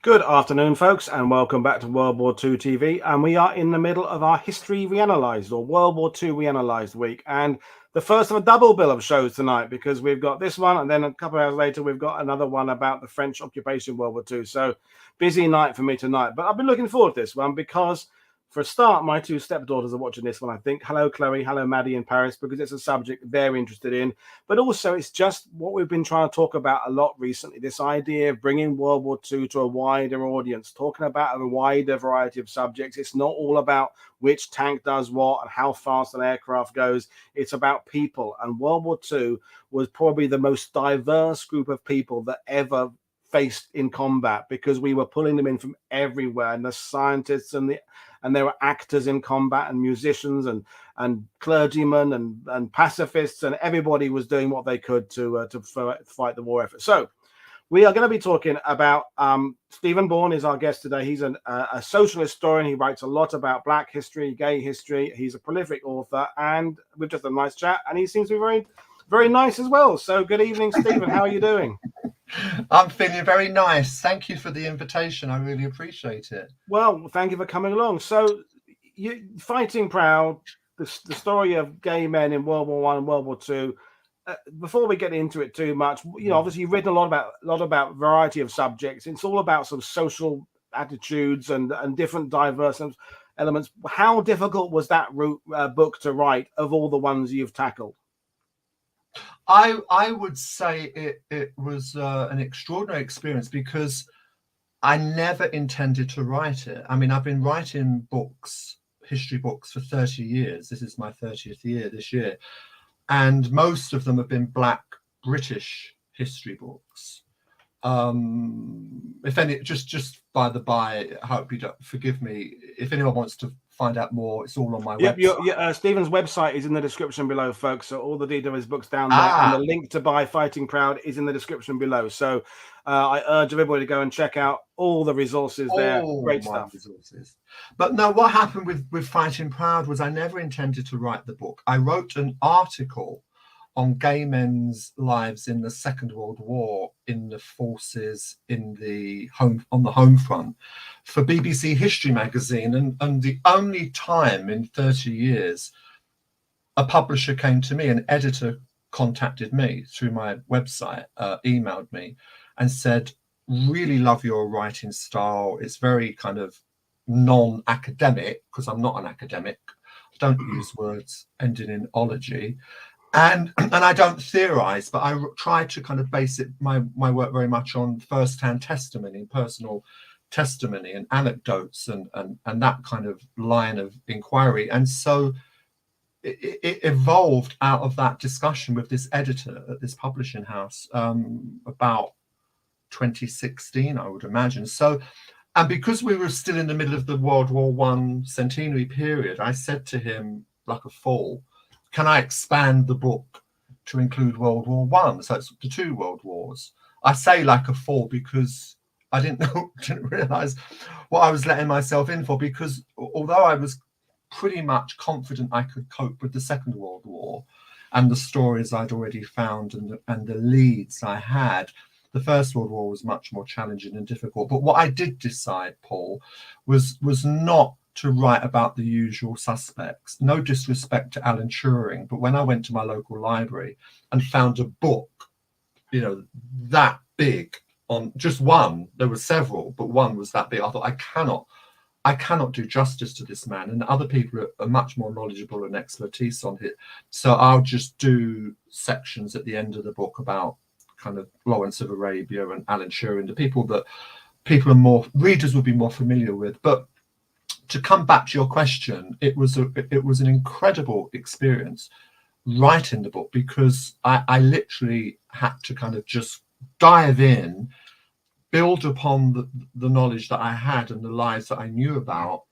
Good afternoon, folks, and welcome back to World War II TV. And we are in the middle of our History Reanalysed, or World War II Reanalysed week, and the first of a double bill of shows tonight, because we've got this one, and then a couple of hours later, we've got another one about the French occupation World War II. So busy night for me tonight, but I've been looking forward to this one because, for a start, my two stepdaughters are watching this one, I think. Hello, Chloe. Hello, Maddie in Paris, because it's a subject they're interested in. But also, it's just what we've been trying to talk about a lot recently, this idea of bringing World War II to a wider audience, talking about a wider variety of subjects. It's not all about which tank does what and how fast an aircraft goes. It's about people. And World War II was probably the most diverse group of people that ever faced in combat, because we were pulling them in from everywhere, and the scientists and there were actors in combat and musicians and clergymen and pacifists, and everybody was doing what they could to fight the war effort. So we are going to be talking about Stephen Bourne is our guest today. He's a social historian. He writes a lot about Black history, gay history. He's a prolific author, and we've just had a nice chat, and he seems to be very, very nice as well. So good evening, Stephen. How are you doing? I'm feeling very nice. Thank you for the invitation. I really appreciate it. Well, thank you for coming along. So, you Fighting Proud, the story of gay men in World War I and World War II. Before we get into it too much, obviously you've written a lot about variety of subjects. It's all about sort of social attitudes and different diverse elements. How difficult was that book to write of all the ones you've tackled? I would say it was an extraordinary experience, because I never intended to write it. I mean, I've been writing books, history books, for 30 years. This is my 30th year this year. And most of them have been Black British history books. If any, just by the by, I hope you don't forgive me. If anyone wants to find out more, it's all on my website. Stephen's website is in the description below, folks. So all the details of his books down there, and the link to buy Fighting Proud is in the description below. So I urge everybody to go and check out all the resources there. Great stuff. But no, what happened with Fighting Proud was I never intended to write the book. I wrote an article on gay men's lives in the Second World War in the forces on the home front for BBC History magazine, and the only time in 30 years a publisher came to me, an editor contacted me through my website, emailed me and said, really love your writing style. It's very kind of non-academic, because I'm not an academic. I don't use words ending in ology. And I don't theorize, but I try to kind of base my work very much on first-hand testimony, personal testimony and anecdotes and that kind of line of inquiry. And so it evolved out of that discussion with this editor at this publishing house about 2016, I would imagine. So, and because we were still in the middle of the World War I centenary period, I said to him, like a fool, can I expand the book to include World War I? So it's the two world wars. I say like a fool because I didn't realize what I was letting myself in for, because although I was pretty much confident I could cope with the Second World War and the stories I'd already found and the leads I had, the First World War was much more challenging and difficult. But what I did decide, Paul, was not to write about the usual suspects. No disrespect to Alan Turing, but when I went to my local library and found a book, that big on just one, there were several, but one was that big, I thought, I cannot do justice to this man, and other people are much more knowledgeable and expertise on it. So I'll just do sections at the end of the book about kind of Lawrence of Arabia and Alan Turing, the people that readers would be more familiar with. But to come back to your question, it was an incredible experience writing the book, because I literally had to kind of just dive in, build upon the knowledge that I had and the lives that I knew about.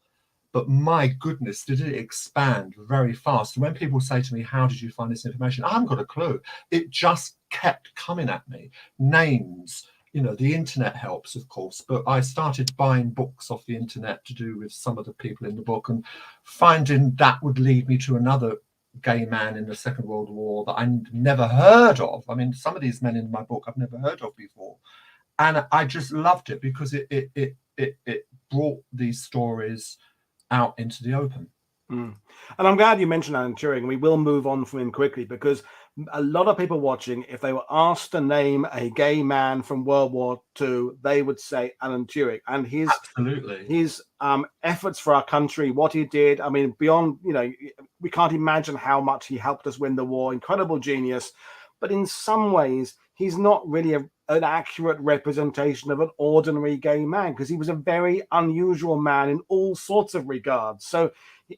But my goodness, did it expand very fast. And when people say to me, how did you find this information? I haven't got a clue. It just kept coming at me. Names, the internet helps, of course, but I started buying books off the internet to do with some of the people in the book, and finding that would lead me to another gay man in the Second World War that I never heard of. I mean, some of these men in my book I've never heard of before. and I just loved it because it brought these stories out into the open. And I'm glad you mentioned Alan Turing. We will move on from him quickly because a lot of people watching, if they were asked to name a gay man from World War II, they would say Alan Turing. And his efforts for our country, what he did, I mean, beyond, we can't imagine how much he helped us win the war. Incredible genius. But in some ways, he's not really an accurate representation of an ordinary gay man, because he was a very unusual man in all sorts of regards. So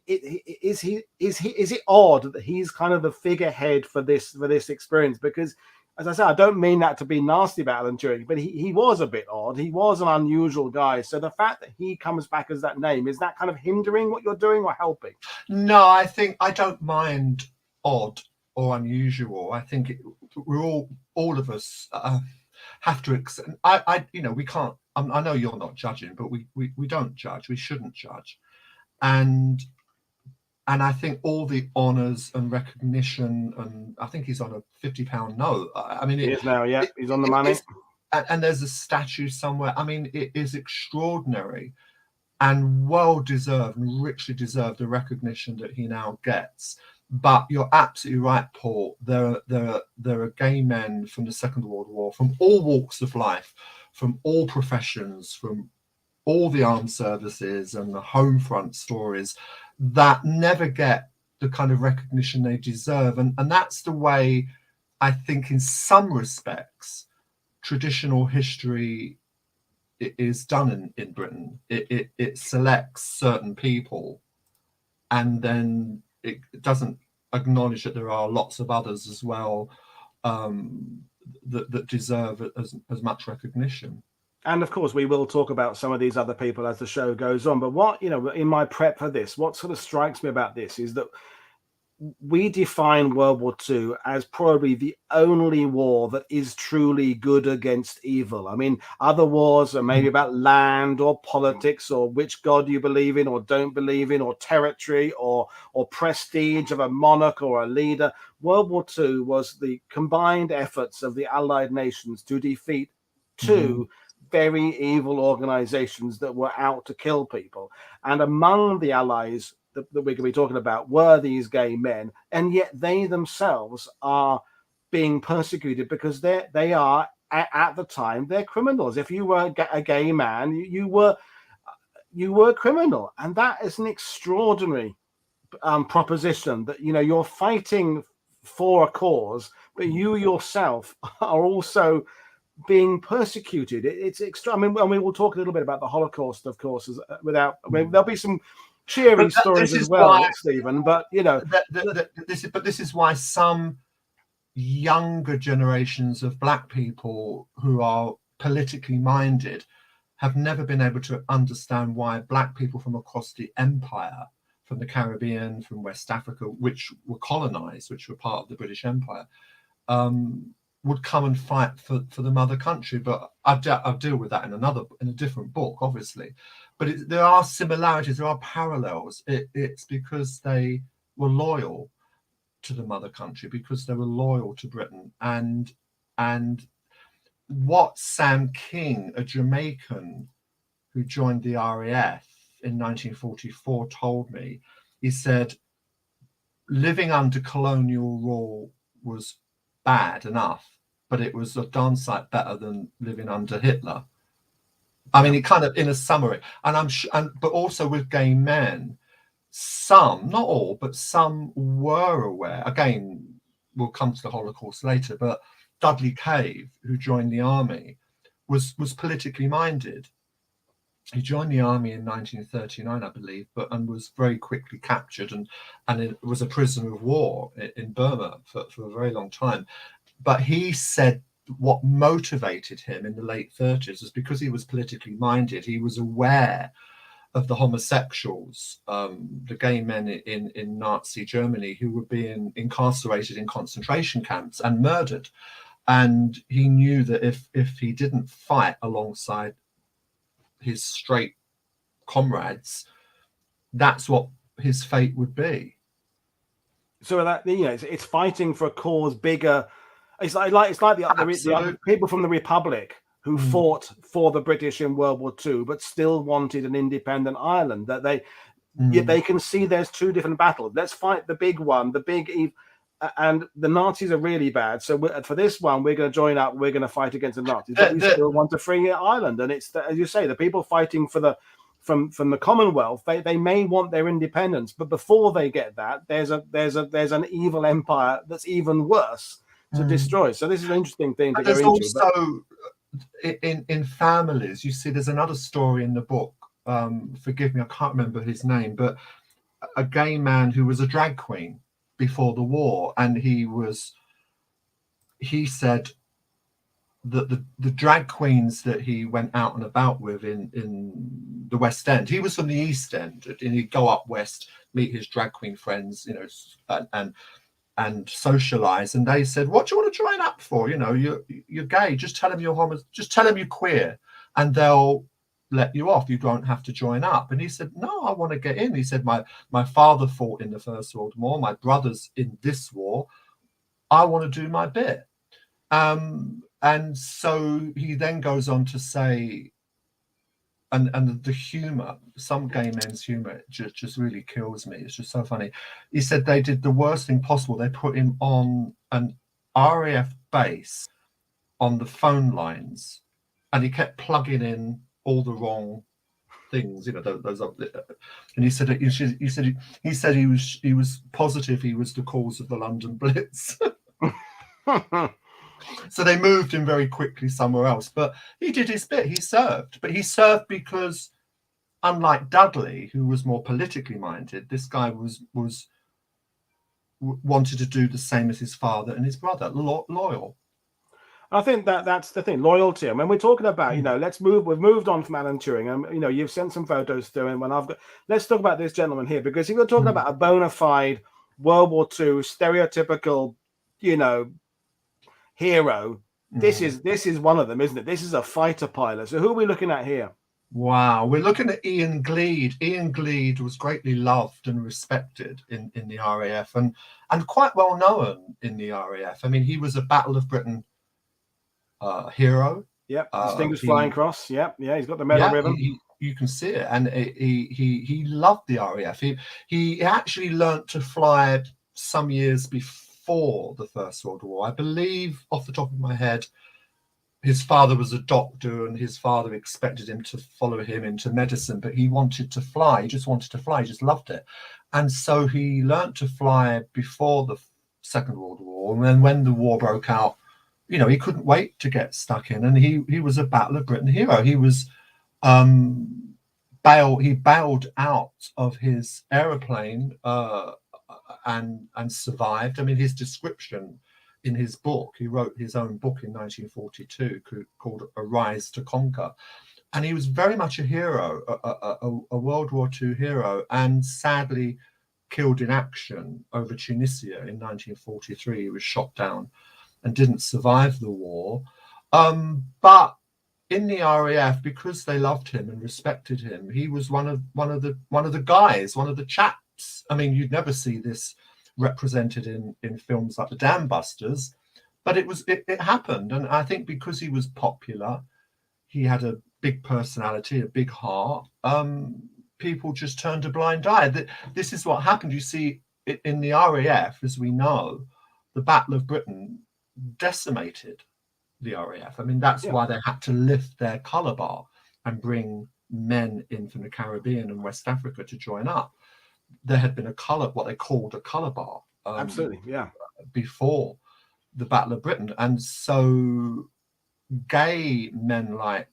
is it odd that he's kind of the figurehead for this experience? Because, as I said, I don't mean that to be nasty about Alan Turing, but he was a bit odd. He was an unusual guy. So the fact that he comes back as that name, is that kind of hindering what you're doing or helping? No, I think I don't mind odd or unusual. I think we're all of us have to accept. We can't. I know you're not judging, but we don't judge. We shouldn't judge, and I think all the honours and recognition, and I think he's on a £50 note. I mean, he is now. Yeah, he's on the money. And there's a statue somewhere. I mean, it is extraordinary and well deserved and richly deserved the recognition that he now gets. But you're absolutely right, Paul. There are gay men from the Second World War, from all walks of life, from all professions, from all the armed services and the homefront stories, that never get the kind of recognition they deserve. And that's the way, I think, in some respects, traditional history is done in Britain. It selects certain people, and then it doesn't acknowledge that there are lots of others as well that deserve as much recognition. And of course, we will talk about some of these other people as the show goes on. But what, in my prep for this, what sort of strikes me about this is that we define World War II as probably the only war that is truly good against evil. I mean, other wars are maybe about land or politics or which god you believe in or don't believe in, or territory or prestige of a monarch or a leader. World War II was the combined efforts of the Allied nations to defeat two very evil organizations that were out to kill people. And among the allies that we're going to be talking about were these gay men, and yet they themselves are being persecuted because they are at the time, they're criminals. If you were a gay man, you were a criminal. And that is an extraordinary proposition, that you're fighting for a cause, but you yourself are also being persecuted. It's extra. I mean, we will talk a little bit about the Holocaust, of course, there'll be some cheery stories as well, Stephen. But this is why some younger generations of Black people who are politically minded have never been able to understand why Black people from across the empire, from the Caribbean, from West Africa, which were colonized, which were part of the British Empire, would come and fight for the mother country. But I'll deal with that in a different book, obviously. But there are similarities, there are parallels. It's because they were loyal to the mother country, because they were loyal to Britain. And what Sam King, a Jamaican who joined the RAF in 1944, told me, he said, living under colonial rule was bad enough, but it was a darn sight better than living under Hitler. I mean, it kind of, in a summary, and I'm sure, but also with gay men, some, not all, but some were aware. Again, we'll come to the Holocaust later, but Dudley Cave, who joined the army, was politically minded. He joined the army in 1939, I believe, and was very quickly captured and it was a prisoner of war in Burma for a very long time. But he said what motivated him in the late 30s was because he was politically minded. He was aware of the homosexuals, the gay men in Nazi Germany who were being incarcerated in concentration camps and murdered. And he knew that if he didn't fight alongside his straight comrades, that's what his fate would be. So that, it's fighting for a cause bigger. It's like the people from the Republic who fought for the British in World War II, but still wanted an independent Ireland. That they can see there's two different battles. Let's fight the big one, and the Nazis are really bad. So for this one, we're going to join up. We're going to fight against the Nazis, but we still want to free Ireland. And it's as you say, the people fighting for from the Commonwealth. They may want their independence, but before they get that, there's an evil empire that's even worse to destroy. So this is an interesting thing to go into. Also, in families, you see, there's another story in the book. Forgive me, I can't remember his name, but a gay man who was a drag queen before the war, and he said that the drag queens that he went out and about with in the West End, he was from the East End, and he'd go up west, meet his drag queen friends, you know, and socialize, and they said, what do you want to join up for? You know, you're gay, just tell them you're just tell them you're queer, and they'll let you off. You don't have to join up. And he said, no, I want to get in. He said, my father fought in the First World War, my brother's in this war, I want to do my bit. And so he then goes on to say, and the humor, some gay men's humor just really kills me. It's just so funny. He said they did the worst thing possible. They put him on an RAF base on the phone lines, and he kept plugging in all the wrong things, you know, those and he said he was positive he was the cause of the London Blitz. So they moved him very quickly somewhere else, but he did his bit. He served, but he served because, unlike Dudley, who was more politically minded, this guy wanted to do the same as his father and his brother, loyal. I think that's the thing, loyalty. I mean, we're talking about, you know, we've moved on from Alan Turing, and, you know, you've sent some photos through, and let's talk about this gentleman here, because if you're talking about a bona fide World War II stereotypical, you know, hero, this is one of them, isn't it? This is a fighter pilot. So who are we looking at here? Wow, we're looking at Ian Gleed. Ian Gleed was greatly loved and respected in the RAF, and quite well known in the RAF. I mean, he was a Battle of Britain hero. Yep, Distinguished Flying Cross. Yep, yeah, he's got the medal ribbon. You can see it, and he loved the RAF. He actually learnt to fly some years before the First World War. I believe, off the top of my head, his father was a doctor, and his father expected him to follow him into medicine, but he wanted to fly. He just wanted to fly. He just loved it, and so he learnt to fly before the Second World War. And then when the war broke out, you know, he couldn't wait to get stuck in, and he was a Battle of Britain hero. He was bailed out of his aeroplane and survived. I mean, his description in his book, he wrote his own book in 1942 called A Rise to Conquer, and he was very much a hero, a World War II hero, and sadly killed in action over Tunisia in 1943. He was shot down and didn't survive the war, but in the RAF, because they loved him and respected him, he was one of the guys, one of the chaps. I mean, you'd never see this represented in films like The Dam Busters, but it happened. And I think because he was popular, he had a big personality, a big heart, people just turned a blind eye. This is what happened. You see, in the RAF, as we know, the Battle of Britain decimated the RAF. I mean, that's why they had to lift their colour bar and bring men in from the Caribbean and West Africa to join up. There had been what they called a colour bar. Absolutely, yeah. Before the Battle of Britain. And so gay men like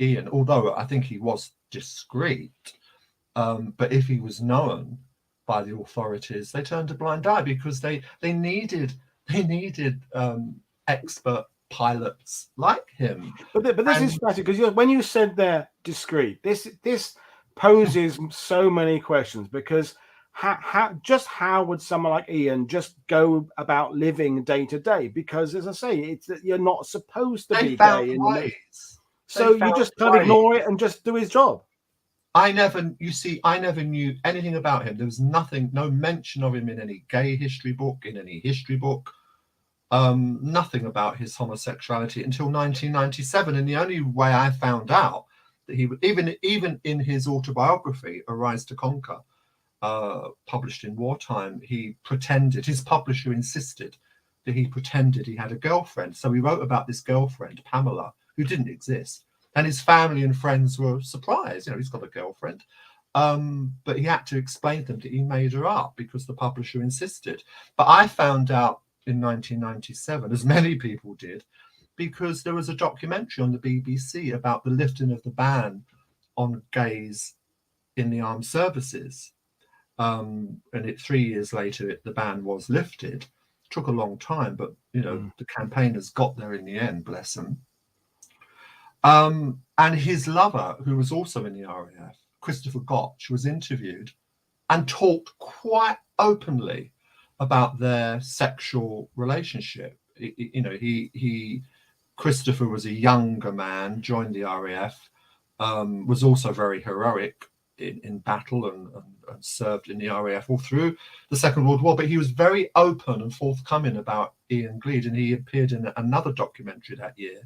Ian, although I think he was discreet, but if he was known by the authorities, they turned a blind eye, because they needed expert pilots like him. But this is fascinating, because when you said they're discreet, this poses so many questions, because how would someone like Ian just go about living day to day? Because, as I say, it's that you're not supposed to be gay. So you just kind of ignore it and just do his job. I never knew anything about him. There was no mention of him in any gay history book, in any history book. nothing about his homosexuality until 1997. And the only way I found out that he, even in his autobiography, A Rise to Conquer, published in wartime, he pretended, his publisher insisted that he pretended he had a girlfriend. So he wrote about this girlfriend, Pamela, who didn't exist. And his family and friends were surprised, he's got a girlfriend. But he had to explain to them that he made her up because the publisher insisted. But I found out in 1997, as many people did, because there was a documentary on the BBC about the lifting of the ban on gays in the armed services. And 3 years later, the ban was lifted. It took a long time, but the campaigners got there in the end, bless them. And his lover, who was also in the RAF, Christopher Gotch, was interviewed and talked quite openly about their sexual relationship. Christopher was a younger man, joined the RAF, was also very heroic in battle and served in the RAF all through the Second World War. But he was very open and forthcoming about Ian Gleed, and he appeared in another documentary that year,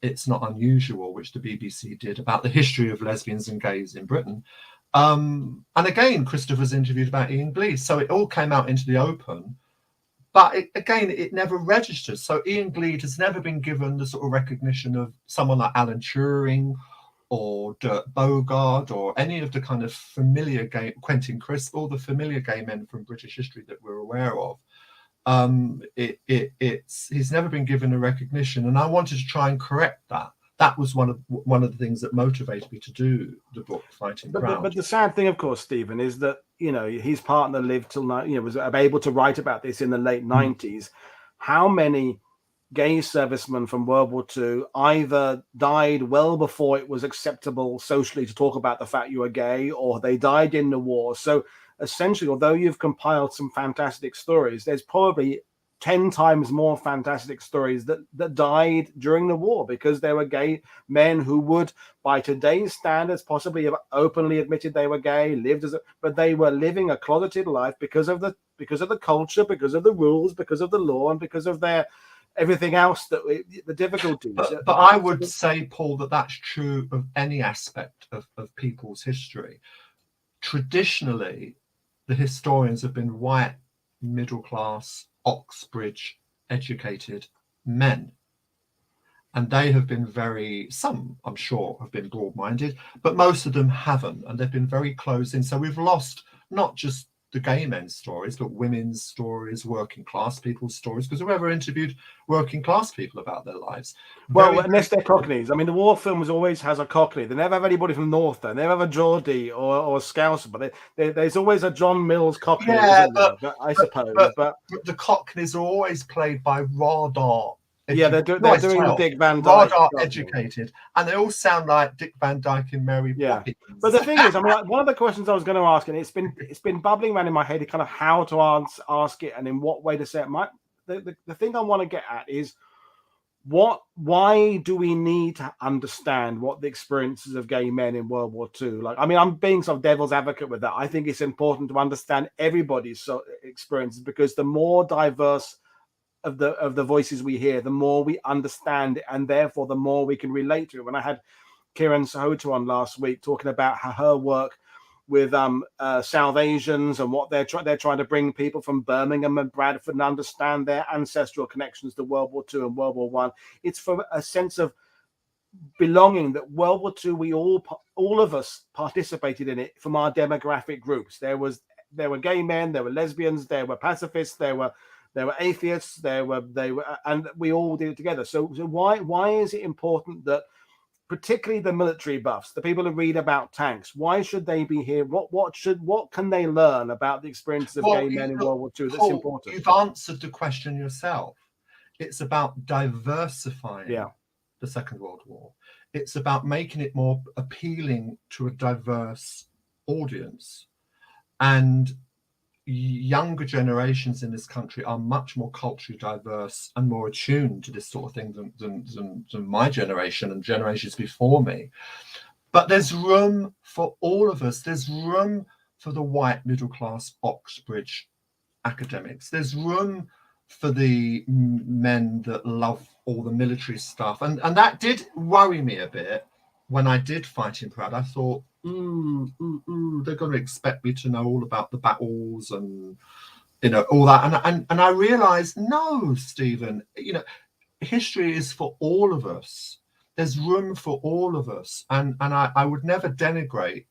It's Not Unusual, which the BBC did, about the history of lesbians and gays in Britain. And again, Christopher's interviewed about Ian Gleed. So it all came out into the open. But it never registered. So Ian Gleed has never been given the sort of recognition of someone like Alan Turing or Dirk Bogarde or any of the kind of familiar gay, Quentin Crisp, all the familiar gay men from British history that we're aware of. He's never been given a recognition, and I wanted to try and correct that. That was one of the things that motivated me to do the book Fighting Proud. But the sad thing, of course, Stephen, is that his partner lived till was able to write about this in the late 90s. How many gay servicemen from World War II either died well before it was acceptable socially to talk about the fact you were gay, or they died in the war? So essentially, although you've compiled some fantastic stories, there's probably 10 times more fantastic stories that died during the war because there were gay men who would, by today's standards, possibly have openly admitted they were gay, but they were living a closeted life because of the culture, because of the rules, because of the law, and because of their everything else, the difficulties. But I would say, Paul, that that's true of any aspect of people's history. Traditionally, the historians have been white, middle-class, Oxbridge educated men, and they have been some, I'm sure, have been broad-minded, but most of them haven't, and they've been very closed in. So we've lost not just the gay men's stories, but women's stories, working class people's stories, because whoever interviewed working class people about their lives? Well, unless they're Cockneys. I mean, the war films always has a Cockney. They never have anybody from North there. They never have a Geordie or a Scouser, but there's always a John Mills Cockney, I suppose. But the Cockneys are always played by radar. They're doing the Dick Van Dyke. Radar educated, and they all sound like Dick Van Dyke and Mary Poppins. But the thing is, I mean, one of the questions I was going to ask, and it's been bubbling around in my head, kind of how to ask it and in what way to say it. The thing I want to get at is why do we need to understand what the experiences of gay men in World War II? Like, I mean, I'm being sort of devil's advocate with that. I think it's important to understand everybody's experiences, because the more diverse of the voices we hear, the more we understand it, and therefore the more we can relate to it. When I had Kiran Sahota on last week talking about her work with South Asians and what they're trying to bring people from Birmingham and Bradford and understand their ancestral connections to World War II and World War I. It's for a sense of belonging that World War II, we all of us participated in it from our demographic groups. There were gay men, there were lesbians, there were pacifists, there were atheists, and we all did it together. So why is it important that, particularly the military buffs, the people who read about tanks, why should they be here? What can they learn about the experiences of gay men in World War II that's important? You've answered the question yourself. It's about diversifying the Second World War. It's about making it more appealing to a diverse audience. And younger generations in this country are much more culturally diverse and more attuned to this sort of thing than my generation and generations before me. But there's room for all of us. There's room for the white middle class Oxbridge academics. There's room for the men that love all the military stuff, and that did worry me a bit when I did Fighting Proud. I thought, they're going to expect me to know all about the battles and all that, and I realized, no, Stephen, history is for all of us. There's room for all of us, and I would never denigrate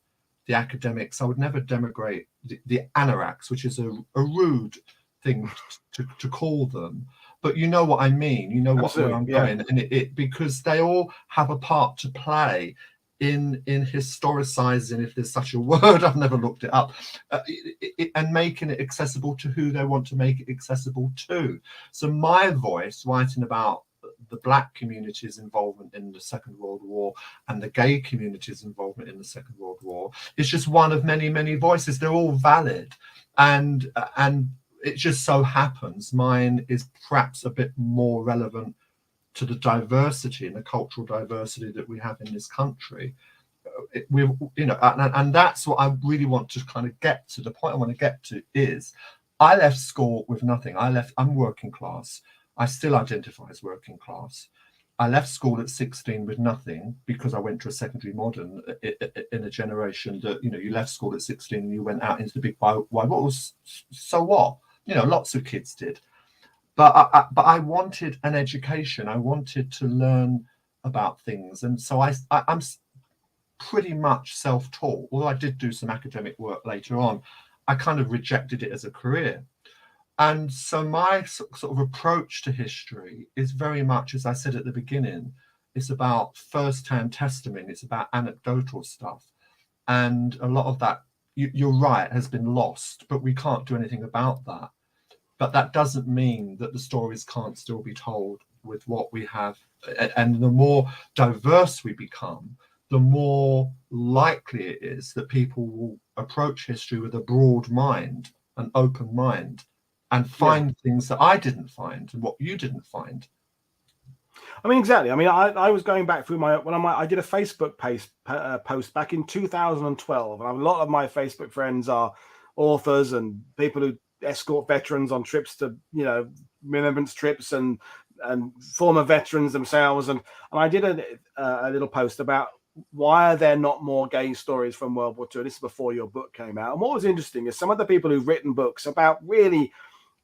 the academics. I would never denigrate the anoraks, which is a rude thing to call them, but you know what I mean. You know where I'm going, and it because they all have a part to play in historicizing, if there's such a word, I've never looked it up, and making it accessible to who they want to make it accessible to. So my voice, writing about the Black community's involvement in the Second World War and the gay community's involvement in the Second World War, is just one of many, many voices. They're all valid, and it just so happens mine is perhaps a bit more relevant to the diversity and the cultural diversity that we have in this country. And that's what I really want to kind of get to. The point I want to get to is, I left school with nothing. I'm working class. I still identify as working class. I left school at 16 with nothing because I went to a secondary modern in a generation that, you left school at 16 and you went out into the big wide world. So what? Lots of kids did. But I wanted an education. I wanted to learn about things. And so I'm pretty much self-taught. Although I did do some academic work later on, I kind of rejected it as a career. And so my sort of approach to history is very much, as I said at the beginning, it's about first-hand testimony. It's about anecdotal stuff. And a lot of that, you're right, has been lost, but we can't do anything about that. But that doesn't mean that the stories can't still be told with what we have. And the more diverse we become, the more likely it is that people will approach history with a broad mind, an open mind, and find things that I didn't find and what you didn't find. I mean, exactly. I mean, I was going back through I did a Facebook post back in 2012, and a lot of my Facebook friends are authors and people who escort veterans on trips to, remembrance trips and former veterans themselves. And I did a little post about why are there not more gay stories from World War II? This is before your book came out. And what was interesting is some of the people who've written books about really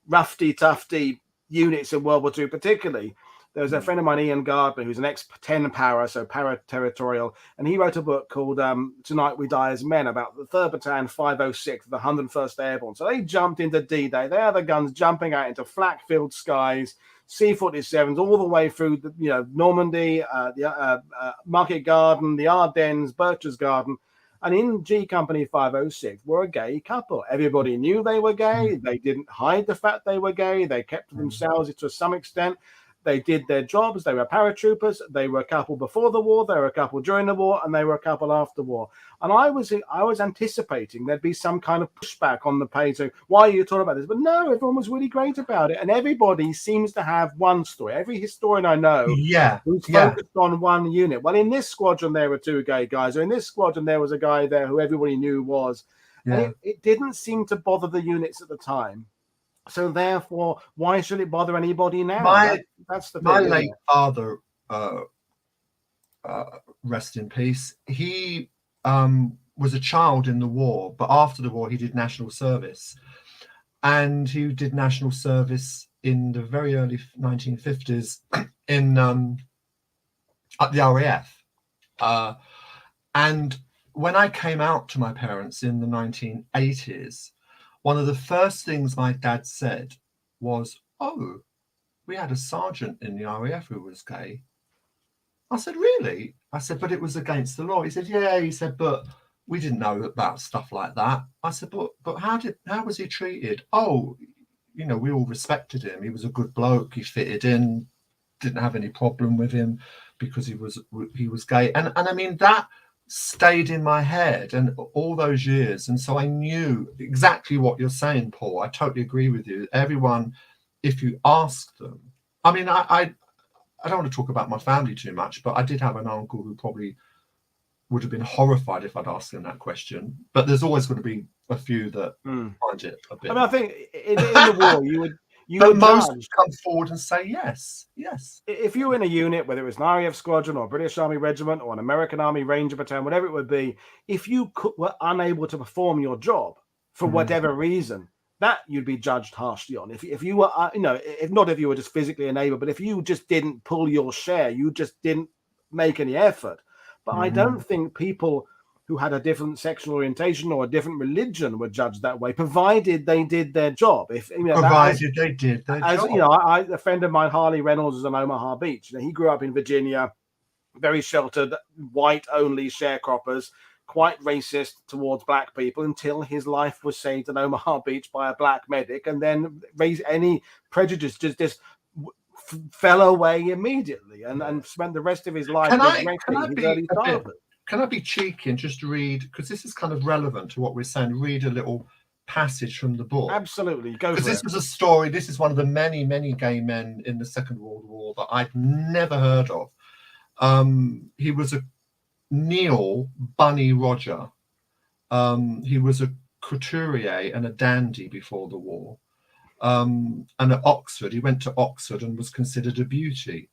roughy-tufty units in World War II, particularly. There was a friend of mine, Ian Gleed, who's an ex-10 para, so para-territorial, and he wrote a book called Tonight We Die as Men, about the 3rd Battalion 506, the 101st Airborne. So they jumped into D-Day. They had the guns jumping out into flak-filled skies, C-47s, all the way through, Normandy, the Market Garden, the Ardennes, Birch's Garden. And in G Company 506 were a gay couple. Everybody knew they were gay. They didn't hide the fact they were gay. They kept to themselves to some extent. They did their jobs. They were paratroopers. They were a couple before the war. They were a couple during the war, and they were a couple after war. And I was anticipating there'd be some kind of pushback on the page. So why are you talking about this? But no, everyone was really great about it, and everybody seems to have one story. Every historian I know, who's focused on one unit. Well, in this squadron there were 2 gay guys, or in this squadron there was a guy there who everybody knew was. And it didn't seem to bother the units at the time. So therefore, why should it bother anybody now? That's the thing. My late father, rest in peace, he was a child in the war, but after the war he did national service, and he did national service in the very early 1950s in at the RAF. And when I came out to my parents in the 1980s, one of the first things my dad said was, "Oh, we had a sergeant in the RAF who was gay." I said, "Really?" I said, "But it was against the law." He said, "Yeah." He said, "But we didn't know about stuff like that." I said, "But how was he treated?" "Oh, we all respected him. He was a good bloke. He fitted in. Didn't have any problem with him because he was gay." And I mean, that stayed in my head and all those years. And so I knew exactly what you're saying, Paul. I totally agree with you. Everyone, if you ask them, I mean, I don't want to talk about my family too much, but I did have an uncle who probably would have been horrified if I'd asked him that question. But there's always going to be a few that find it a bit. I mean, I think in the war, you But were most judged. come forward and say yes, yes. If you were in a unit, whether it was an RAF squadron or a British Army regiment or an American Army Ranger battalion, whatever it would be, if you were unable to perform your job for whatever reason, that you'd be judged harshly on. If you were, if not if you were just physically unable, but if you just didn't pull your share, you just didn't make any effort. But I don't think people who had a different sexual orientation or a different religion were judged that way, provided they did their job. If Provided they did their job. You know, a friend of mine, Harley Reynolds, is in Omaha Beach. You know, he grew up in Virginia, very sheltered, white-only sharecroppers, quite racist towards black people until his life was saved in Omaha Beach by a black medic, and then any prejudice just fell away immediately, and spent the rest of his life regretting his early childhood. Can I be cheeky and just read, because this is kind of relevant to what we're saying, read a little passage from the book? Absolutely, go for it. Because this was a story, this is one of the many, many gay men in the Second World War that I'd never heard of. He was a Neil Bunny Roger. He was a couturier and a dandy before the war. And at Oxford, he went to Oxford and was considered a beauty,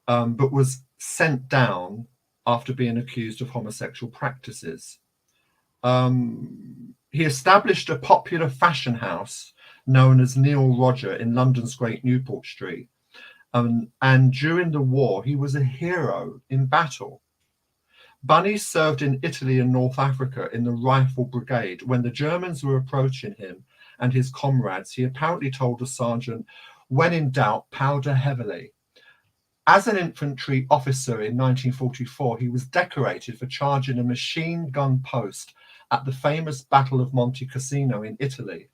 but was sent down after being accused of homosexual practices. He established a popular fashion house known as Neil Roger in London's Great Newport Street. And during the war, he was a hero in battle. Bunny served in Italy and North Africa in the Rifle Brigade. When the Germans were approaching him and his comrades, he apparently told a sergeant, "When in doubt, powder heavily." As an infantry officer in 1944, he was decorated for charging a machine gun post at the famous Battle of Monte Cassino in Italy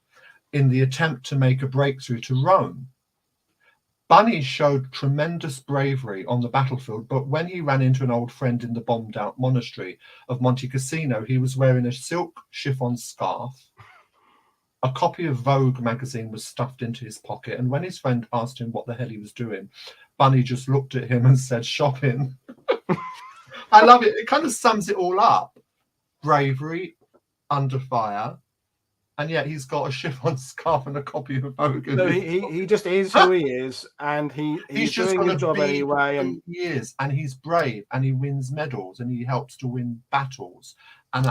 in the attempt to make a breakthrough to Rome. Bunny showed tremendous bravery on the battlefield, but when he ran into an old friend in the bombed-out monastery of Monte Cassino, he was wearing a silk chiffon scarf. A copy of Vogue magazine was stuffed into his pocket, and when his friend asked him what the hell he was doing, Bunny just looked at him and said, "Shopping." I love it. It kind of sums it all up. Bravery, under fire, and yet he's got a chiffon scarf and a copy of Vogue. No, he just is who he is, and he's just doing his job anyway. And he is, and he's brave, and he wins medals, and he helps to win battles. And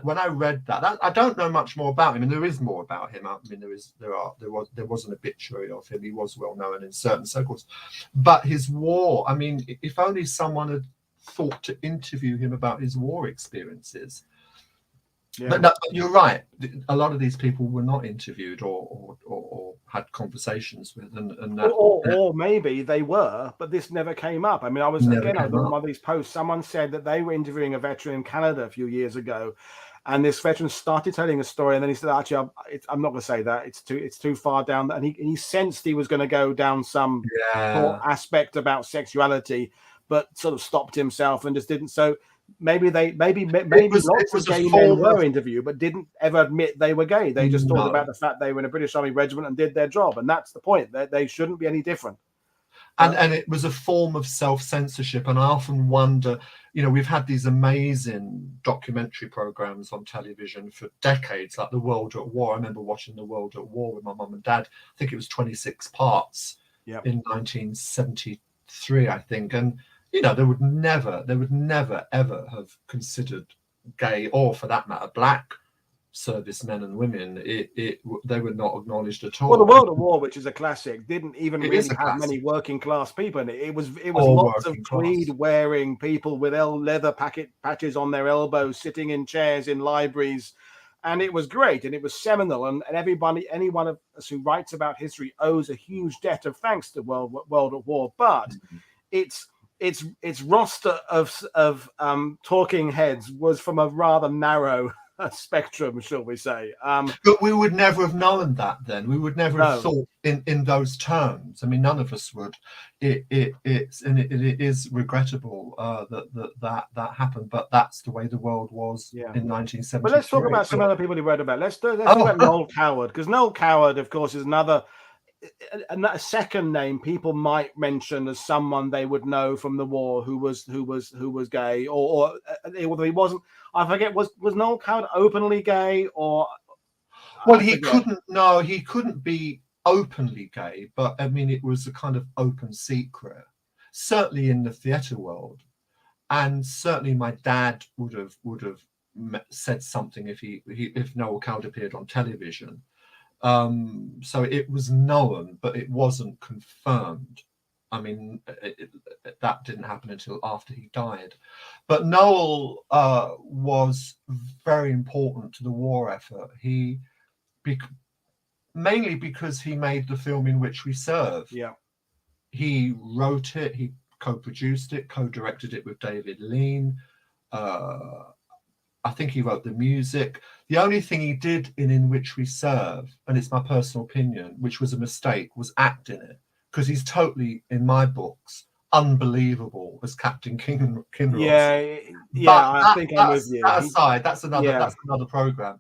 when I read that, I don't know much more about him, and there is more about him. I mean, there was an obituary of him. He was well known in certain circles, but his war. I mean, if only someone had thought to interview him about his war experiences. Yeah. But no, you're right. A lot of these people were not interviewed or had conversations with, or maybe they were, but this never came up. I mean, I was looking at one of these posts. Someone said that they were interviewing a veteran in Canada a few years ago, and this veteran started telling a story, and then he said, "Actually, I'm not going to say that. It's too far down." And he sensed he was going to go down some aspect about sexuality, but sort of stopped himself and just didn't. So. Maybe lots of gay men were interviewed, but didn't ever admit they were gay. They just talked about the fact they were in a British Army regiment and did their job, and that's the point. They shouldn't be any different. And it was a form of self-censorship. And I often wonder, you know, we've had these amazing documentary programs on television for decades, like The World at War. I remember watching The World at War with my mum and dad. I think it was 26 parts in 1973, I think, and. You know, they would never, ever have considered gay, or for that matter, black servicemen and women. They were not acknowledged at all. Well, The World at War, which is a classic, didn't even really have many working class people in it. It was lots of tweed wearing people with leather patches on their elbows, sitting in chairs in libraries, and it was great, and it was seminal. And anyone of us who writes about history owes a huge debt of thanks to World at War. But its roster of talking heads was from a rather narrow spectrum, shall we say. But we would never have known that then. We would never have thought in those terms. I mean, none of us would. It is regrettable that happened, but that's the way the world was in 1973. But let's talk about some other people who wrote about it. Let's talk about Noel Coward, because Noel Coward, of course, is another second name people might mention as someone they would know from the war who was gay, or although he wasn't. I forget, was Noel Coward openly gay, or well, he couldn't be openly gay, but I mean, it was a kind of open secret, certainly in the theatre world. And certainly my dad would have said something if Noel Coward appeared on television. So it was known, but it wasn't confirmed. I mean, that didn't happen until after he died. But Noel was very important to the war effort. Mainly because he made the film In Which We Serve. Yeah. He wrote it, he co-produced it, co-directed it with David Lean. I think he wrote the music. The only thing he did in Which We Serve, and it's my personal opinion, which was a mistake, was act in it. Because he's totally, in my books, unbelievable as Captain Kinross. Yeah, I think I'm with you. That aside, that's another program.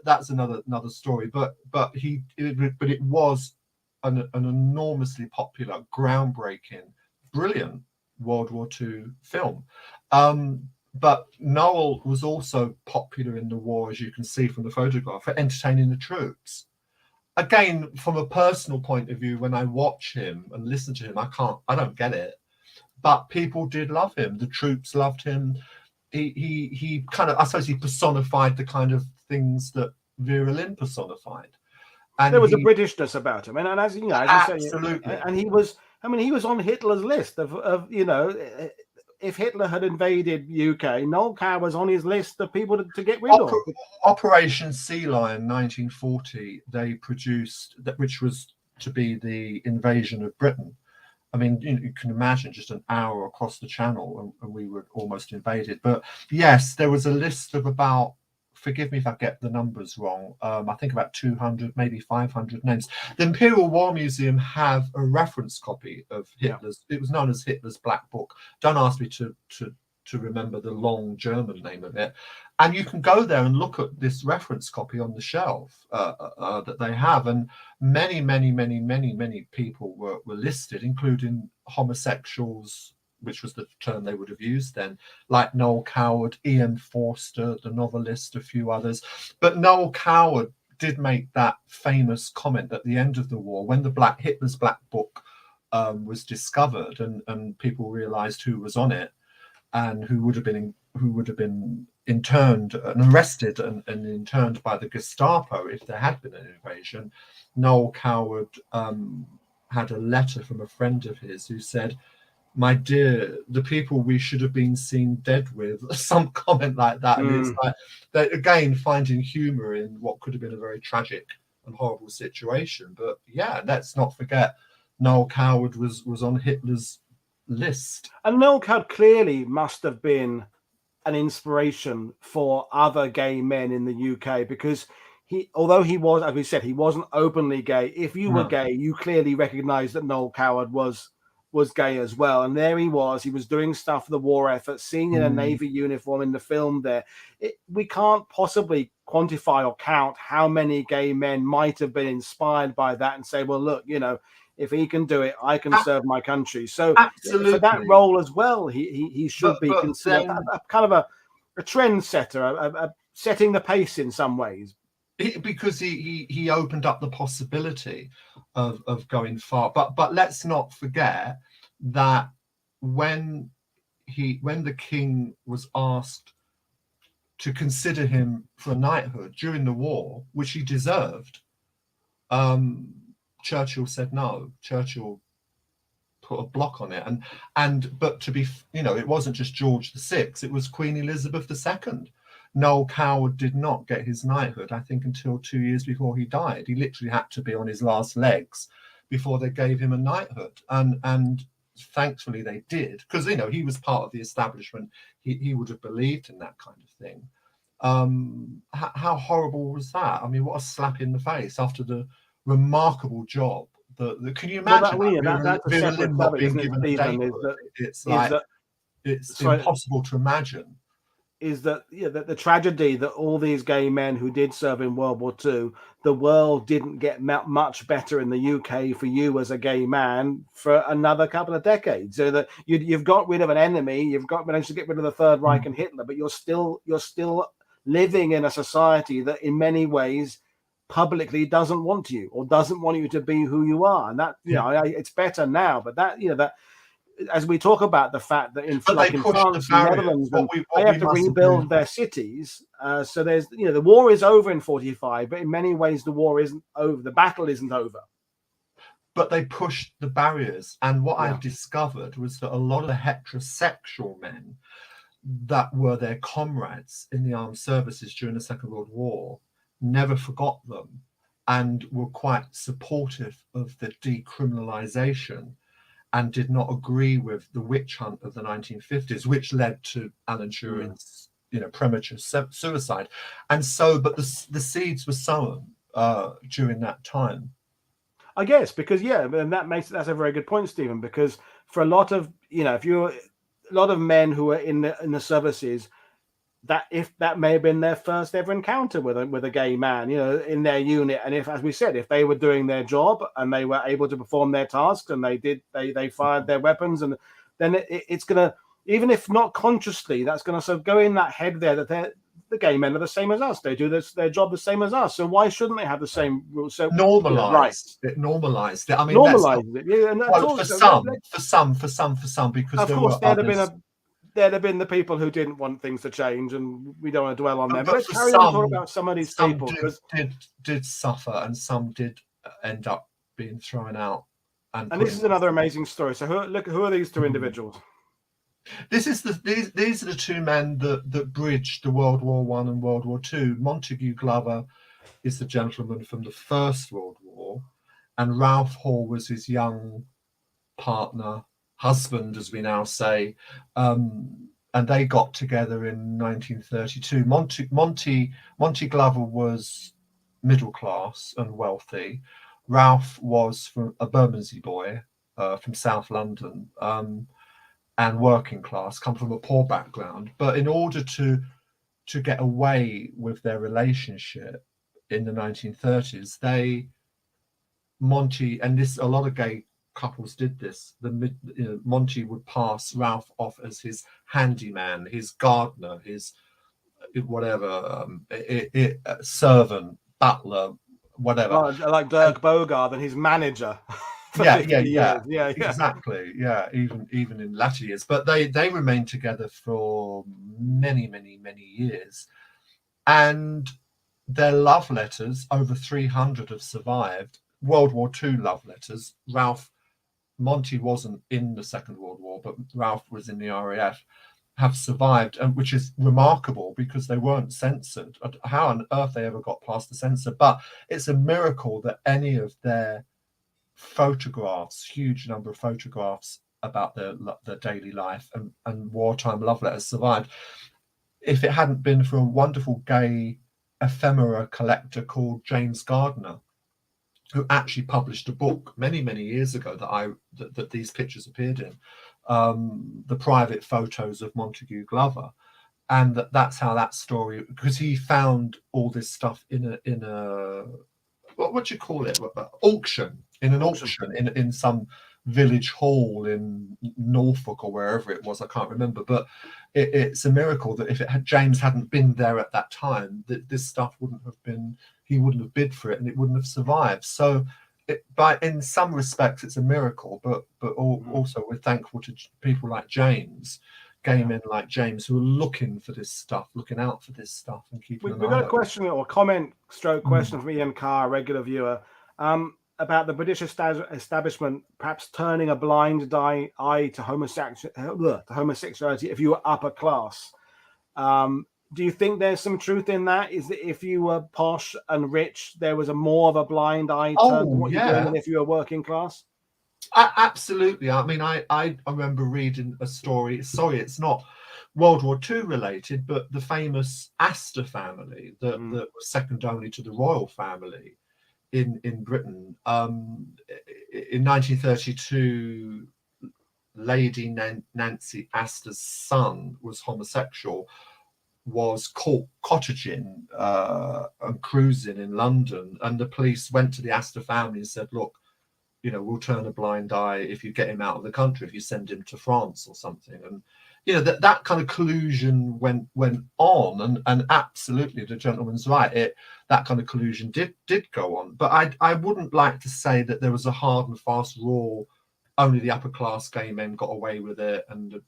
That's another story. But it was an enormously popular, groundbreaking, brilliant World War II film. But Noel was also popular in the war, as you can see from the photograph, for entertaining the troops. Again, from a personal point of view, when I watch him and listen to him, I don't get it. But people did love him. The troops loved him. He kind of, I suppose, he personified the kind of things that Vera Lynn personified. And there was a Britishness about him, and as you know, as you say, absolutely. And he was on Hitler's list of if Hitler had invaded UK, Noel Coward was on his list of people to get rid of. Operation Sea Lion 1940, they produced that, which was to be the invasion of Britain. I mean, you can imagine just an hour across the channel and we were almost invaded. But yes, there was a list of about, forgive me if I get the numbers wrong, I think about 200, maybe 500 names. The Imperial War Museum have a reference copy of Hitler's, it was known as Hitler's Black Book. Don't ask me to remember the long German name of it. And you can go there and look at this reference copy on the shelf that they have. And many people were listed, including homosexuals, which was the term they would have used then, like Noel Coward, Ian Forster, the novelist, a few others. But Noel Coward did make that famous comment at the end of the war when Hitler's Black Book was discovered and people realized who was on it and who would have been interned and arrested and interned by the Gestapo if there had been an invasion. Noel Coward had a letter from a friend of his who said, "My dear, the people we should have been seen dead with," some comment like that. And it's like, that, again, finding humor in what could have been a very tragic and horrible situation. But yeah, let's not forget Noel Coward was on Hitler's list. And Noel Coward clearly must have been an inspiration for other gay men in the UK, because although he was, as we said, he wasn't openly gay. If you were gay, you clearly recognized that Noel Coward was gay as well. And there he was doing stuff for the war effort, seen in a Navy uniform in the film there. We can't possibly quantify or count how many gay men might have been inspired by that and say, well, look, if he can do it, I can serve my country. So absolutely, for that role as well, he should be considered a kind of a trendsetter, setting the pace in some ways. Because he opened up the possibility of going far. But let's not forget that when the king was asked to consider him for knighthood during the war, which he deserved, Churchill said no. Churchill put a block on it, but to be, it wasn't just George VI, it was Queen Elizabeth II. Noel Coward did not get his knighthood, I think, until 2 years before he died. He literally had to be on his last legs before they gave him a knighthood. And thankfully they did, because, he was part of the establishment. He would have believed in that kind of thing. How horrible was that? I mean, what a slap in the face after the remarkable job. Can you imagine Vera Lynn not being given a knighthood? It's impossible to imagine. Is that the tragedy that all these gay men who did serve in World War II, the world didn't get much better in the UK for you as a gay man for another couple of decades. So that you've got rid of an enemy, you've managed to get rid of the Third Reich and Hitler, but you're still living in a society that in many ways publicly doesn't want you or doesn't want you to be who you are. And that, you know, it's better now, but that, you know, that as we talk about the fact that in France and Netherlands, they have to rebuild their cities. So there's, you know, the war is over in 45, but in many ways the war isn't over. The battle isn't over. But they pushed the barriers. And what I've discovered was that a lot of the heterosexual men that were their comrades in the armed services during the Second World War never forgot them and were quite supportive of the decriminalization and did not agree with the witch hunt of the 1950s, which led to Alan Turing's, you know, premature suicide. And so, but the seeds were sown during that time. I guess, because, yeah, and that's a very good point, Stephen, because for a lot of, you know, a lot of men who are in the services, that may have been their first ever encounter with a gay man, you know, in their unit. And if, as we said, if they were doing their job and they were able to perform their tasks and they fired their weapons, and then it's going to, even if not consciously, that's going to sort of go in that head there that the gay men are the same as us. They do their job the same as us. So why shouldn't they have the same rules? So normalised it. I mean, normalised it. Yeah, and well, for some, because of course there'd have been the people who didn't want things to change, and we don't want to dwell on them. But let's carry on talking about some of these people. Did suffer, and some did end up being thrown out. And this is another amazing story. So who are these two individuals? These are the two men that bridged the World War I and World War II. Montague Glover is the gentleman from the First World War, and Ralph Hall was his young partner, husband, as we now say, and they got together in 1932. Monty Glover was middle class and wealthy. Ralph was from a Bermondsey boy from South London, and working class, come from a poor background. But in order to get away with their relationship in the 1930s, a lot of gay couples did this. Monty would pass Ralph off as his handyman, his gardener, his whatever, servant, butler, whatever. Like Dirk Bogarde and his manager. Yeah, exactly. Yeah, even in latter years. But they remained together for many years, and their love letters, over 300, have survived. World War II love letters. Monty wasn't in the Second World War, but Ralph was in the RAF, have survived, and which is remarkable because they weren't censored. How on earth they ever got past the censor? But it's a miracle that any of their photographs, huge number of photographs about their daily life and wartime love letters, survived. If it hadn't been for a wonderful gay ephemera collector called James Gardner, who actually published a book many years ago that these pictures appeared in, the private photos of Montague Glover, and that's how that story, because he found all this stuff in a what do you call it, auction, in an auction in some village hall in Norfolk or wherever it was, I can't remember. But it's a miracle that if James hadn't been there at that time, that this stuff he wouldn't have bid for it, and it wouldn't have survived. So in some respects it's a miracle, but also we're thankful to people like James, gay men like James, who are looking out for this stuff and keeping an eye on it. We've got a question or comment ~ question from Ian Carr, a regular viewer, about the British establishment perhaps turning a blind eye to homosexuality if you were upper class. Do you think there's some truth in that? Is that if you were posh and rich, there was more of a blind eye turned to what you're doing than if you were working class? Absolutely. I mean, I remember reading a story. Sorry, it's not World War II related, but the famous Astor family that was second only to the royal family in Britain. In 1932, Lady Nancy Astor's son was homosexual, was caught cottaging and cruising in London, and the police went to the Astor family and said, look, we'll turn a blind eye if you get him out of the country, if you send him to France or something. And you know, that kind of collusion went on, and absolutely the gentleman's right, that kind of collusion did go on. But I wouldn't like to say that there was a hard and fast rule, only the upper class gay men got away with it, and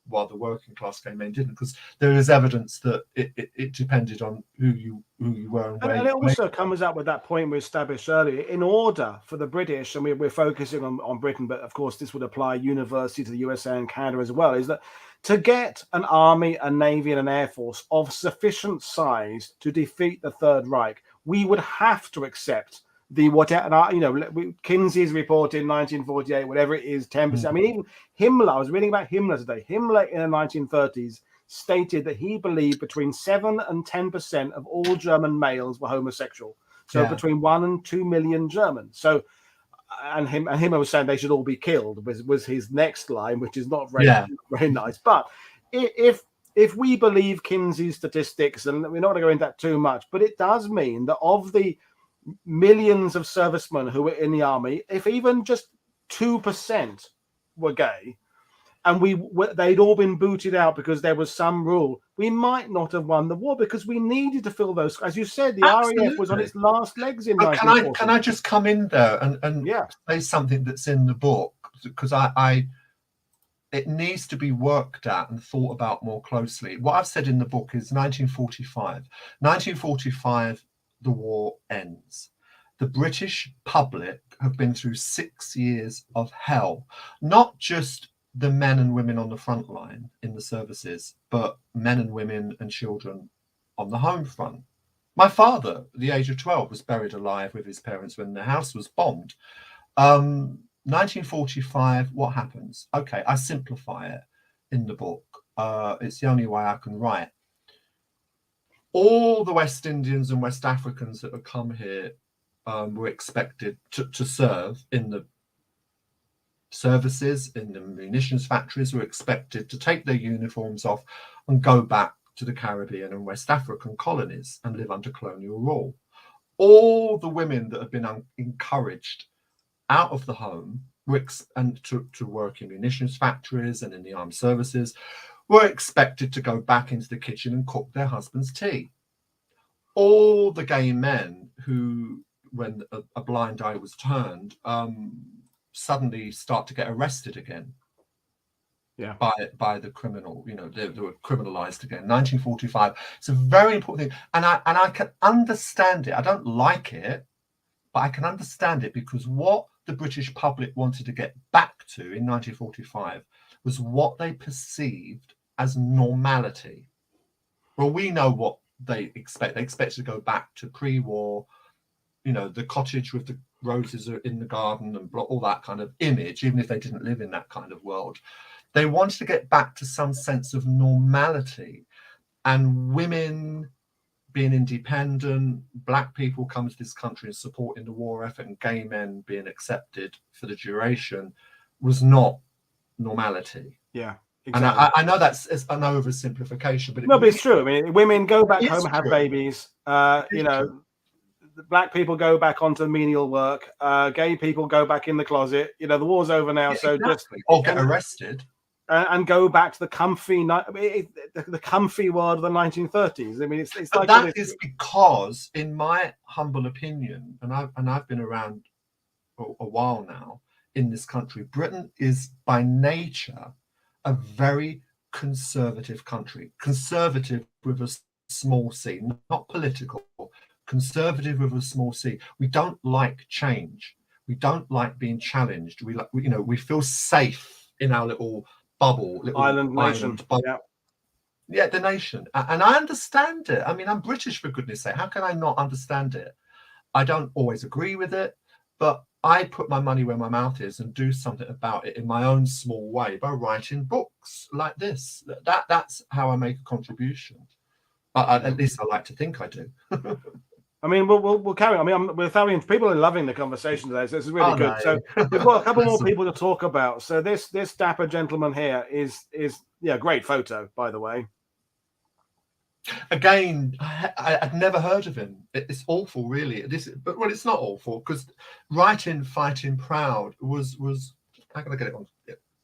while the working class gay men didn't, because there is evidence that it depended on who you were and where. And it also comes up with that point we established earlier. In order for the British, and we're focusing on Britain, but of course this would apply universally to the USA and Canada as well, is that to get an army, a navy, and an air force of sufficient size to defeat the Third Reich, we would have to accept the whatever, you know, Kinseys report in 1948, whatever it is, 10%. I mean, even Himmler, I was reading about Himmler today. Himmler in the 1930s stated that he believed between 7 and 10% of all German males were homosexual. So between 1 and 2 million Germans. So, and Himmler was saying they should all be killed, was his next line, which is not very, very nice. But if we believe Kinsey's statistics, and we're not going to go into that too much, but it does mean that of the millions of servicemen who were in the army, if even just 2% were gay, and they'd all been booted out because there was some rule, we might not have won the war, because we needed to fill those. As you said, the RAF was on its last legs in 1940. Can I just come in there and say something that's in the book, because it needs to be worked at and thought about more closely. What I've said in the book is 1945. 1945, the war ends. The British public have been through 6 years of hell, not just the men and women on the front line in the services, but men and women and children on the home front. My father, at the age of 12, was buried alive with his parents when the house was bombed. 1945, what happens? Okay, I simplify it in the book. It's the only way I can write. All the West Indians and West Africans that had come here were expected to serve in the services, in the munitions factories, were expected to take their uniforms off and go back to the Caribbean and West African colonies and live under colonial rule. All the women that had been encouraged out of the home and to work in munitions factories and in the armed services were expected to go back into the kitchen and cook their husband's tea. All the gay men who, when a blind eye was turned, suddenly start to get arrested again by the criminal. You know, they were criminalized again. 1945. It's a very important thing, and I can understand it. I don't like it, but I can understand it, because what the British public wanted to get back to in 1945 was what they perceived as normality. Well, we know what they expect. They expect to go back to pre-war, you know, the cottage with the roses in the garden and all that kind of image, even if they didn't live in that kind of world. They wanted to get back to some sense of normality, and women being independent, black people coming to this country and supporting the war effort, and gay men being accepted for the duration was not normality. Yeah. Exactly. And I know that's an oversimplification, but but it's true. I mean, women go back home and have babies. You know, black people go back onto menial work. Gay people go back in the closet. You know, the war's over now, so exactly. Or get arrested and go back to the comfy world of the 1930s. I mean, it's but like that is because, in my humble opinion, and I've been around a while now in this country, Britain is by nature a very conservative country. Conservative with a small c, not political. Conservative with a small c. We don't like change. We don't like being challenged. We feel safe in our little bubble, little island nation. Yeah, the nation. And I understand it. I mean, I'm British, for goodness sake. How can I not understand it? I don't always agree with it, but I put my money where my mouth is and do something about it in my own small way by writing books like this. That's how I make a contribution. At least I like to think I do. I mean, we'll carry on. I mean, we're throwing people are loving the conversation today, so this is really good. No. So we've got a couple more people to talk about. So this dapper gentleman here is great photo, by the way. Again, I'd never heard of him. It's awful, really. But it's not awful, because writing "Fighting Proud" was how can I get it on?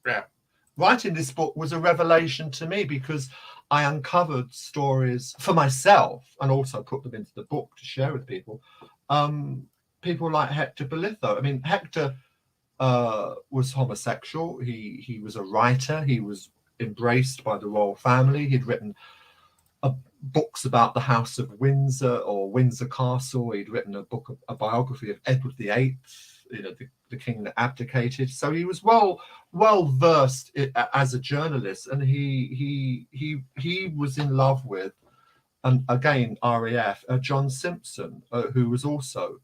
Yeah. writing this book was a revelation to me, because I uncovered stories for myself and also put them into the book to share with people. People like Hector Bolitho. I mean, Hector was homosexual. He was a writer. He was embraced by the royal family. He'd written books about the House of Windsor or Windsor Castle. He'd written a biography of Edward VIII, the king that abdicated. So he was well versed as a journalist, and he was in love with, and again RAF, John Simpson, who was also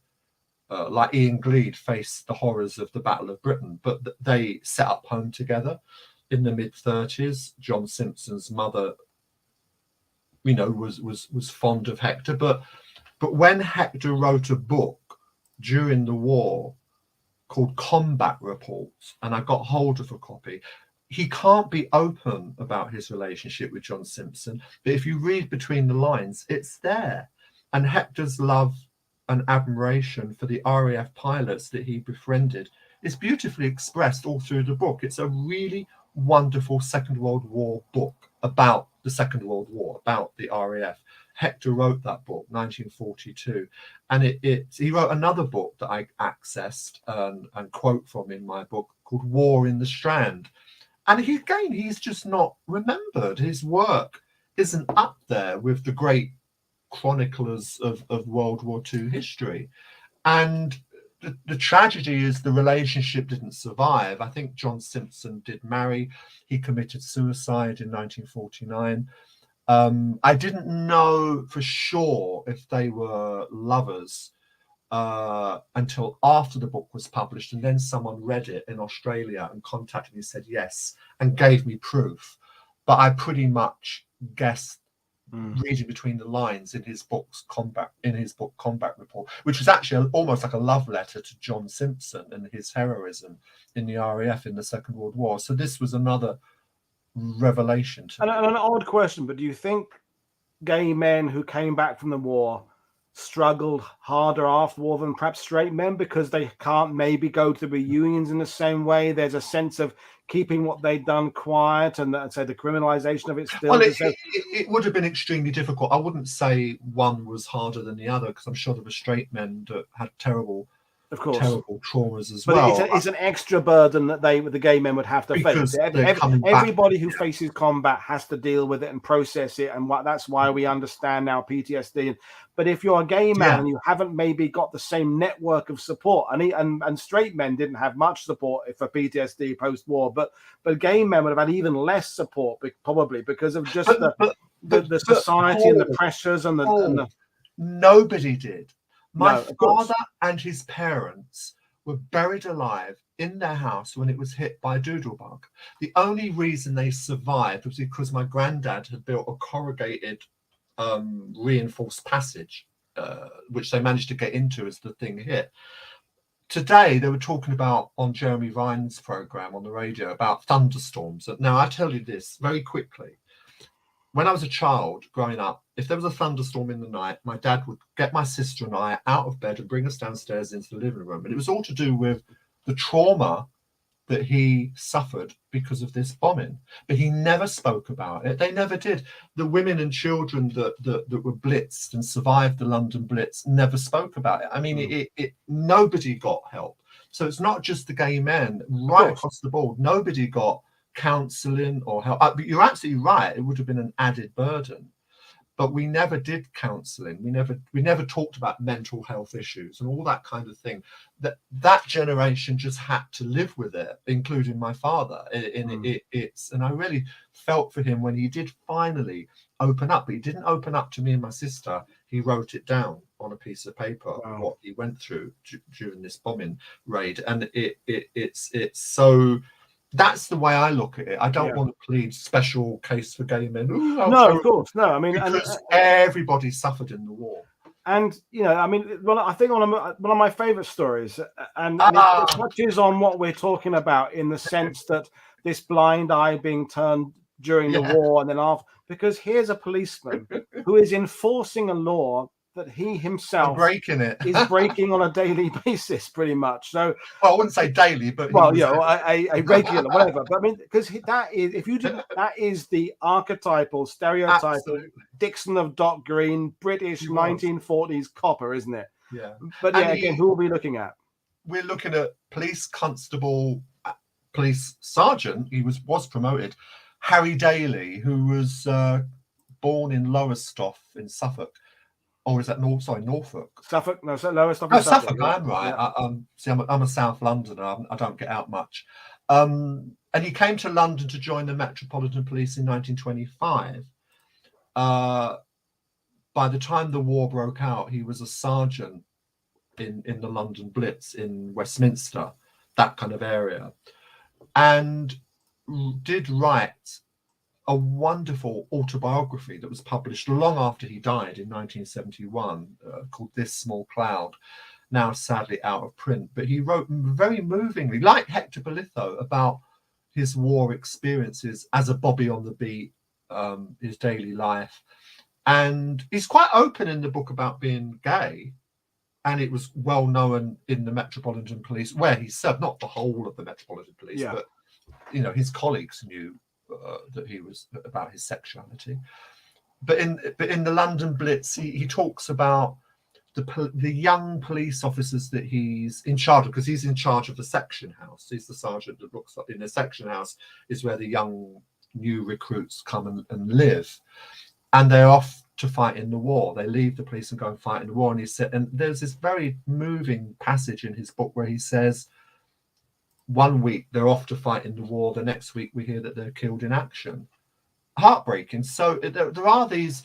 like Ian Gleed, faced the horrors of the Battle of Britain, but they set up home together in the mid-30s. John Simpson's mother, was fond of Hector, but when Hector wrote a book during the war called Combat Reports, and I got hold of a copy, he can't be open about his relationship with John Simpson, but if you read between the lines, it's there. And Hector's love and admiration for the RAF pilots that he befriended is beautifully expressed all through the book. It's a really wonderful Second World War book about the Second World War, about the RAF. Hector wrote that book, 1942, and he wrote another book that I accessed and quote from in my book called War in the Strand. And he's just not remembered. His work isn't up there with the great chroniclers of World War II history. And the tragedy is the relationship didn't survive. I think John Simpson did marry. He committed suicide in 1949. I didn't know for sure if they were lovers until after the book was published, and then someone read it in Australia and contacted me and said yes, and gave me proof. But I pretty much guessed, reading between the lines in his book Combat Report, which was actually almost like a love letter to John Simpson and his heroism in the RAF in the Second World War. So this was another revelation to me. And an odd question, but do you think gay men who came back from the war struggled harder after war than perhaps straight men, because they can't maybe go to reunions in the same way? There's a sense of keeping what they'd done quiet, and say the criminalization of it still. Well, it would have been extremely difficult. I wouldn't say one was harder than the other, because I'm sure there were straight men that had terrible traumas as well. But it's an extra burden that the gay men would have to face. Everybody who faces combat has to deal with it and process it, and that's why we understand now PTSD. But if you're a gay man and you haven't maybe got the same network of support, and straight men didn't have much support for PTSD post-war, but gay men would have had even less support, probably because of just the society Paul, and the pressures and the nobody did. My father and his parents were buried alive in their house when it was hit by a doodlebug. The only reason they survived was because my granddad had built a corrugated reinforced passage, which they managed to get into as the thing hit. Today, they were talking about, on Jeremy Vine's program on the radio, about thunderstorms. Now, I tell you this very quickly. When I was a child growing up, if there was a thunderstorm in the night, my dad would get my sister and I out of bed and bring us downstairs into the living room. And it was all to do with the trauma that he suffered because of this bombing. But he never spoke about it. They never did. The women and children that were blitzed and survived the London Blitz never spoke about it. I mean, nobody got help. So it's not just the gay men, right across the board. Nobody got counselling or help. But you're absolutely right. It would have been an added burden. But we never did counselling. We never talked about mental health issues and all that kind of thing. That generation just had to live with it, including my father. And I really felt for him when he did finally open up. But he didn't open up to me and my sister. He wrote it down on a piece of paper, what he went through during this bombing raid. And it's so. That's the way I look at it. I don't want to plead special case for gay men. No, of course, no. I mean, because everybody suffered in the war. And I mean, well, I think one of my favourite stories, and it touches on what we're talking about in the sense that this blind eye being turned during the war and then after, because here's a policeman who is enforcing a law that he I'm himself breaking it. is breaking on a daily basis, pretty much. So, well, I wouldn't say daily, but well, you know, a regular, whatever. But I mean, because that is, if you didn't, that is the archetypal, stereotypal Absolutely. Dixon of Dock Green, British 1940s copper, isn't it? Yeah. But yeah, again, who are we looking at? We're looking at police constable, police sergeant. He was promoted, Harry Daly, who was born in Lowestoft in Suffolk. Or is that Norfolk? Suffolk? No, Lowestoft. No, Suffolk. Yeah. I'm right. Yeah. See, I'm a South Londoner. I don't get out much. And he came to London to join the Metropolitan Police in 1925. By the time the war broke out, he was a sergeant in the London Blitz in Westminster, that kind of area, and did write a wonderful autobiography that was published long after he died in 1971, called This Small Cloud, now sadly out of print. But he wrote very movingly, like Hector Bolitho, about his war experiences as a bobby on the beat, his daily life. And he's quite open in the book about being gay. And it was well known in the Metropolitan Police, where he served, not the whole of the Metropolitan Police, but, you know, his colleagues knew that he was about his sexuality. But in the London Blitz, he talks about the young police officers that he's in charge of, because he's in charge of the section house. He's the sergeant that looks in the section house is where the young new recruits come and live, and they're off to fight in the war. They leave the police and go and fight in the war. And he said, and there's this very moving passage in his book where he says, one week they're off to fight in the war, the next week we hear that they're killed in action. Heartbreaking. So there are these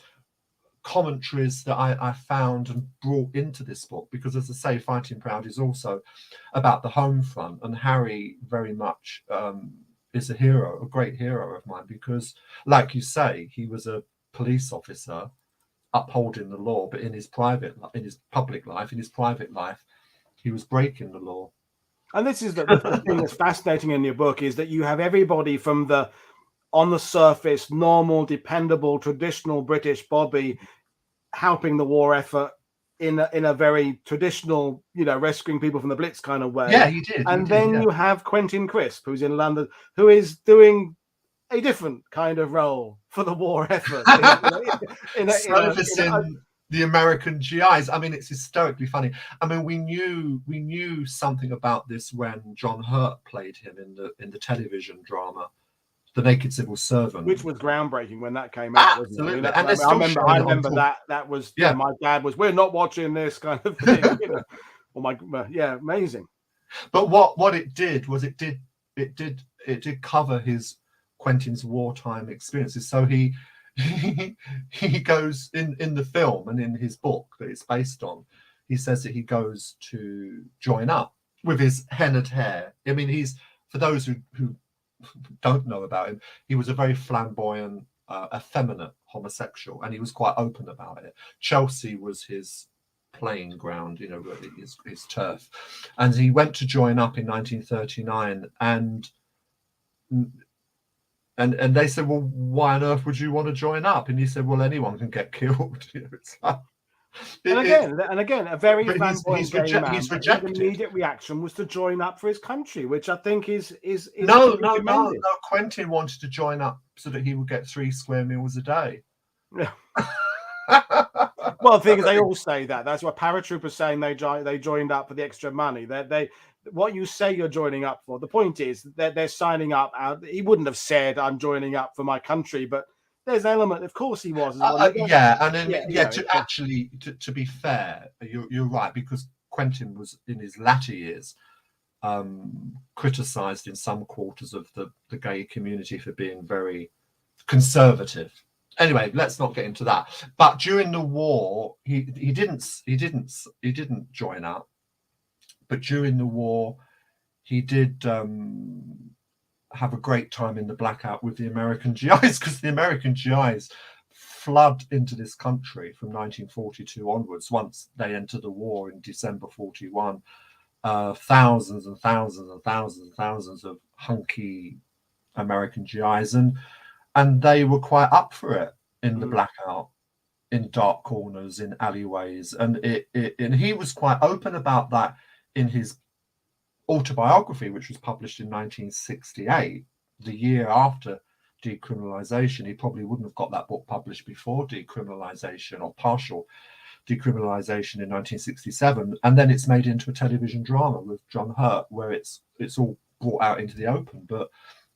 commentaries that I found and brought into this book, because, as I say, Fighting Proud is also about the home front, and Harry very much is a hero, a great hero of mine, because, like you say, he was a police officer upholding the law, but in his public life, in his private life, he was breaking the law. And this is the thing that's fascinating in your book, is that you have everybody from the on the surface normal, dependable, traditional British bobby helping the war effort in a very traditional, you know, rescuing people from the Blitz kind of way. Yeah, he did. And then you have Quentin Crisp, who's in London, who is doing a different kind of role for the war effort. Servicing the American GIs. I mean, it's hysterically funny. I mean, we knew something about this when John Hurt played him in the television drama The Naked Civil Servant, which was groundbreaking when that came out. Absolutely. Wasn't it? I mean, I remember that was, yeah, my dad was, we're not watching this kind of thing. You know? Yeah, amazing. But what it did was it did cover Quentin's wartime experiences. So he goes in the film and in his book that it's based on, he says that he goes to join up with his hennaed hair. I mean, he's, for those who don't know about him, he was a very flamboyant, effeminate homosexual, and he was quite open about it. Chelsea was his playing ground, you know, his turf, and he went to join up in 1939, and they said, well, why on earth would you want to join up? And he said, well, anyone can get killed. You know, it's like, and again, a very he's rejected. His immediate reaction was to join up for his country, which I think is no. Quentin wanted to join up so that he would get 3 square meals a day. Yeah. Well, the thing is, they all say that. That's what paratroopers saying they joined up for the extra money. They what you say you're joining up for. The point is that they're signing up. He wouldn't have said I'm joining up for my country, but there's an element, of course, he was. To be fair, you're right, because Quentin was in his latter years criticised in some quarters of the gay community for being very conservative. Anyway, let's not get into that. But during the war, he didn't join up. But during the war, he did have a great time in the blackout with the American GIs, because the American GIs flood into this country from 1942 onwards. Once they entered the war in December 41, thousands and thousands and thousands and thousands of hunky American GIs, and they were quite up for it in the blackout in dark corners, in alleyways, and and he was quite open about that in his autobiography, which was published in 1968, the year after decriminalisation. He probably wouldn't have got that book published before decriminalisation or partial decriminalisation in 1967, and then it's made into a television drama with John Hurt, where it's all brought out into the open. But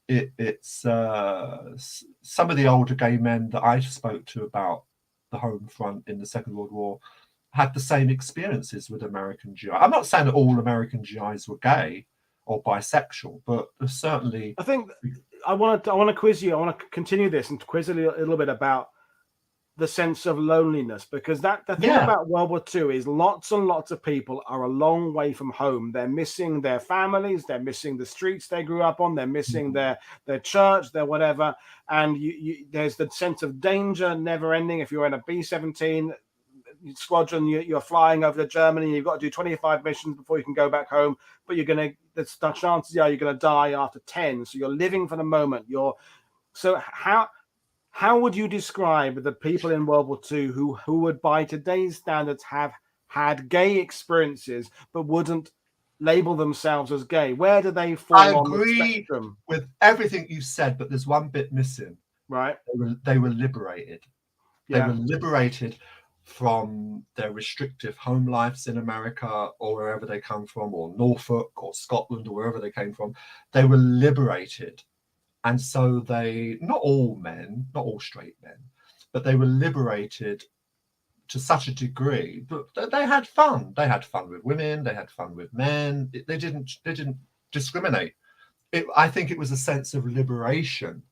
it's some of the older gay men that I spoke to about the home front in the Second World War had the same experiences with American GI. I'm not saying that all American GIs were gay or bisexual, but certainly. I think I want to quiz you. I want to continue this and quiz a little bit about the sense of loneliness, because the thing about World War II is lots and lots of people are a long way from home. They're missing their families, they're missing the streets they grew up on, they're missing their church, their whatever, and there's the sense of danger never ending. If you're in a B-17 squadron, you're flying over to Germany, you've got to do 25 missions before you can go back home, but the chances are you're going to die after 10, so you're living for the moment. How would you describe the people in World War II who would, by today's standards, have had gay experiences but wouldn't label themselves as gay? Where do they fall on the spectrum? With everything you said, but there's one bit missing. Right. They were liberated. They were liberated from their restrictive home lives in America or wherever they come from, or Norfolk or Scotland or wherever they came from. They were liberated. And so not all men, not all straight men, but they were liberated to such a degree. But they had fun. They had fun with women. They had fun with men. They didn't discriminate. I think it was a sense of liberation,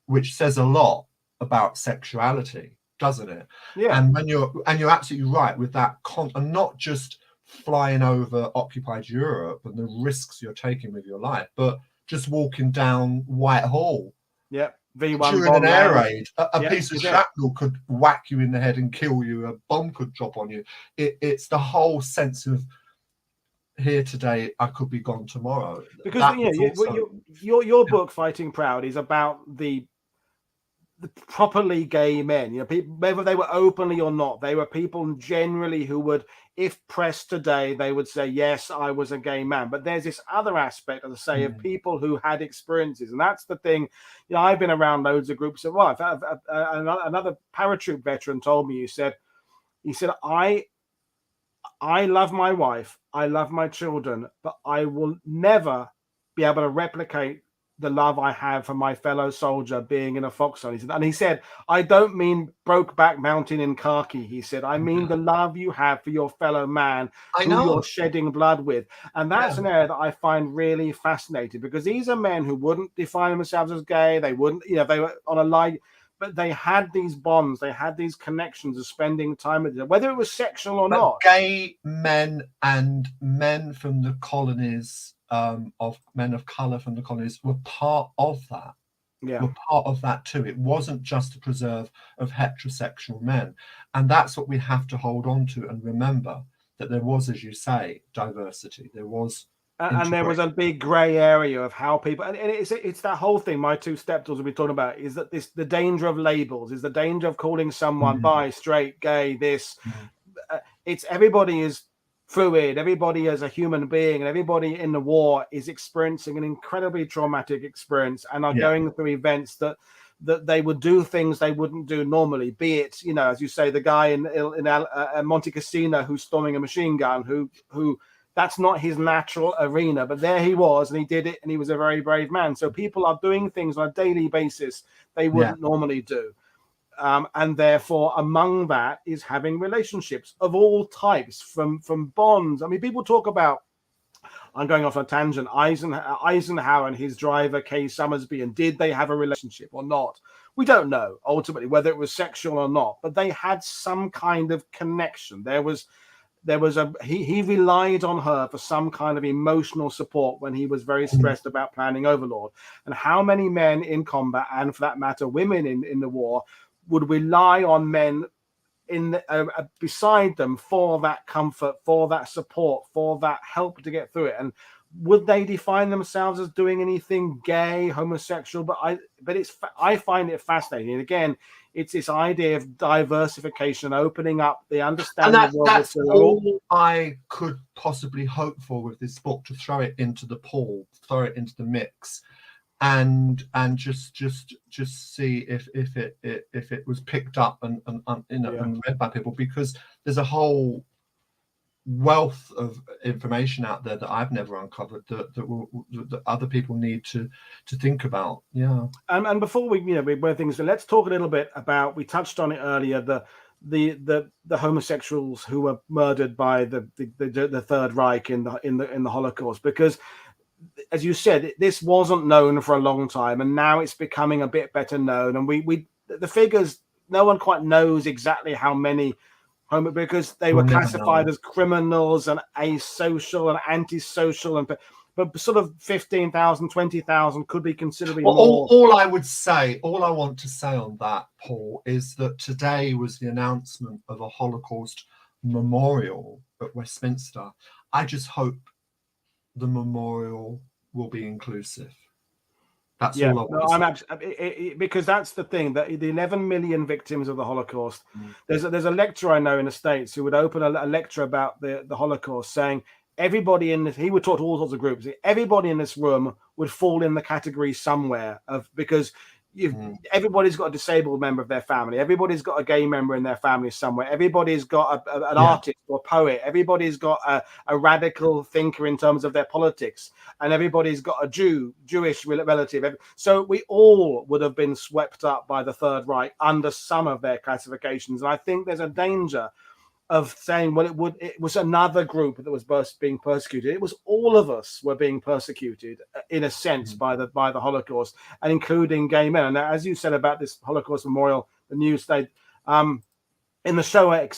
which says a lot about sexuality, doesn't it? Yeah. And you're absolutely right with that. And not just flying over occupied Europe and the risks you're taking with your life, but just walking down Whitehall. Yeah. V1 during an air raid, a piece of shrapnel could whack you in the head and kill you. A bomb could drop on you. It's the whole sense of here today, I could be gone tomorrow. Because your book, Fighting Proud, is about the properly gay men. People, whether they were openly or not, they were people generally who would, if pressed today, they would say, yes, I was a gay man. But there's this other aspect, as I say, of people who had experiences. And that's the thing. I've been around loads of groups. Another paratroop veteran told me, he said, I love my wife, I love my children, but I will never be able to replicate the love I have for my fellow soldier being in a foxhole. He said, I don't mean Brokeback Mountain in khaki. He said, I mean the love you have for your fellow man who you're shedding blood with. And that's an area that I find really fascinating, because these are men who wouldn't define themselves as gay. They wouldn't, they were on a line, but they had these bonds, they had these connections of spending time with them, whether it was sexual or not. Gay men and men from the colonies, of men of colour from the colonies, were part of that. Were part of that too. It wasn't just a preserve of heterosexual men. And that's what we have to hold on to and remember, that there was, as you say, diversity. There was and there was a big grey area of how people, and it's that whole thing my two stepdaughters will be talking about, is that the danger of labels, is the danger of calling someone bi, straight, gay, this. It's everybody is fluid, everybody is a human being, and everybody in the war is experiencing an incredibly traumatic experience and are going through events that they would do things they wouldn't do normally, be it, as you say, the guy in Monte Cassino who's storming a machine gun, who that's not his natural arena, but there he was and he did it and he was a very brave man. So people are doing things on a daily basis they wouldn't normally do. And therefore, among that is having relationships of all types, from bonds. I mean, people talk about, I'm going off on a tangent, Eisenhower and his driver, Kay Summersby, and did they have a relationship or not? We don't know, ultimately, whether it was sexual or not, but they had some kind of connection. He relied on her for some kind of emotional support when he was very stressed about planning Overlord. And how many men in combat, and for that matter, women in the war, would rely on men beside them for that comfort, for that support, for that help to get through it. And would they define themselves as doing anything gay, homosexual? But I find it fascinating. And again, it's this idea of diversification, opening up the understanding of World that's War II. all I could possibly hope for with this book, to throw it into the pool, throw it into the mix, and just see if it was picked up and read by people, because there's a whole wealth of information out there that I've never uncovered that other people need to think about. And before we where things, let's talk a little bit about, we touched on it earlier, the homosexuals who were murdered by the Third Reich in the Holocaust, because as you said, this wasn't known for a long time, and now it's becoming a bit better known. And we the figures, no one quite knows exactly how many, because they were classified as criminals and asocial and antisocial, but sort of 15,000, 20,000 could be considerably more. All I want to say on that, Paul, is that today was the announcement of a Holocaust memorial at Westminster. I just hope the memorial will be inclusive. That's all I want to say. Because that's the thing, that the 11 million victims of the Holocaust, there's a lecturer I know in the States who would open a lecture about the Holocaust, saying everybody he would talk to all sorts of groups, everybody in this room would fall in the category somewhere because everybody's got a disabled member of their family, everybody's got a gay member in their family somewhere, everybody's got an artist or poet, everybody's got a radical thinker in terms of their politics, and everybody's got a Jewish relative. So we all would have been swept up by the Third Reich under some of their classifications. And I think there's a danger of saying, well, it was another group that was being persecuted. It was all of us were being persecuted in a sense by the Holocaust, and including gay men. And as you said about this Holocaust memorial, the New State, in the Shoah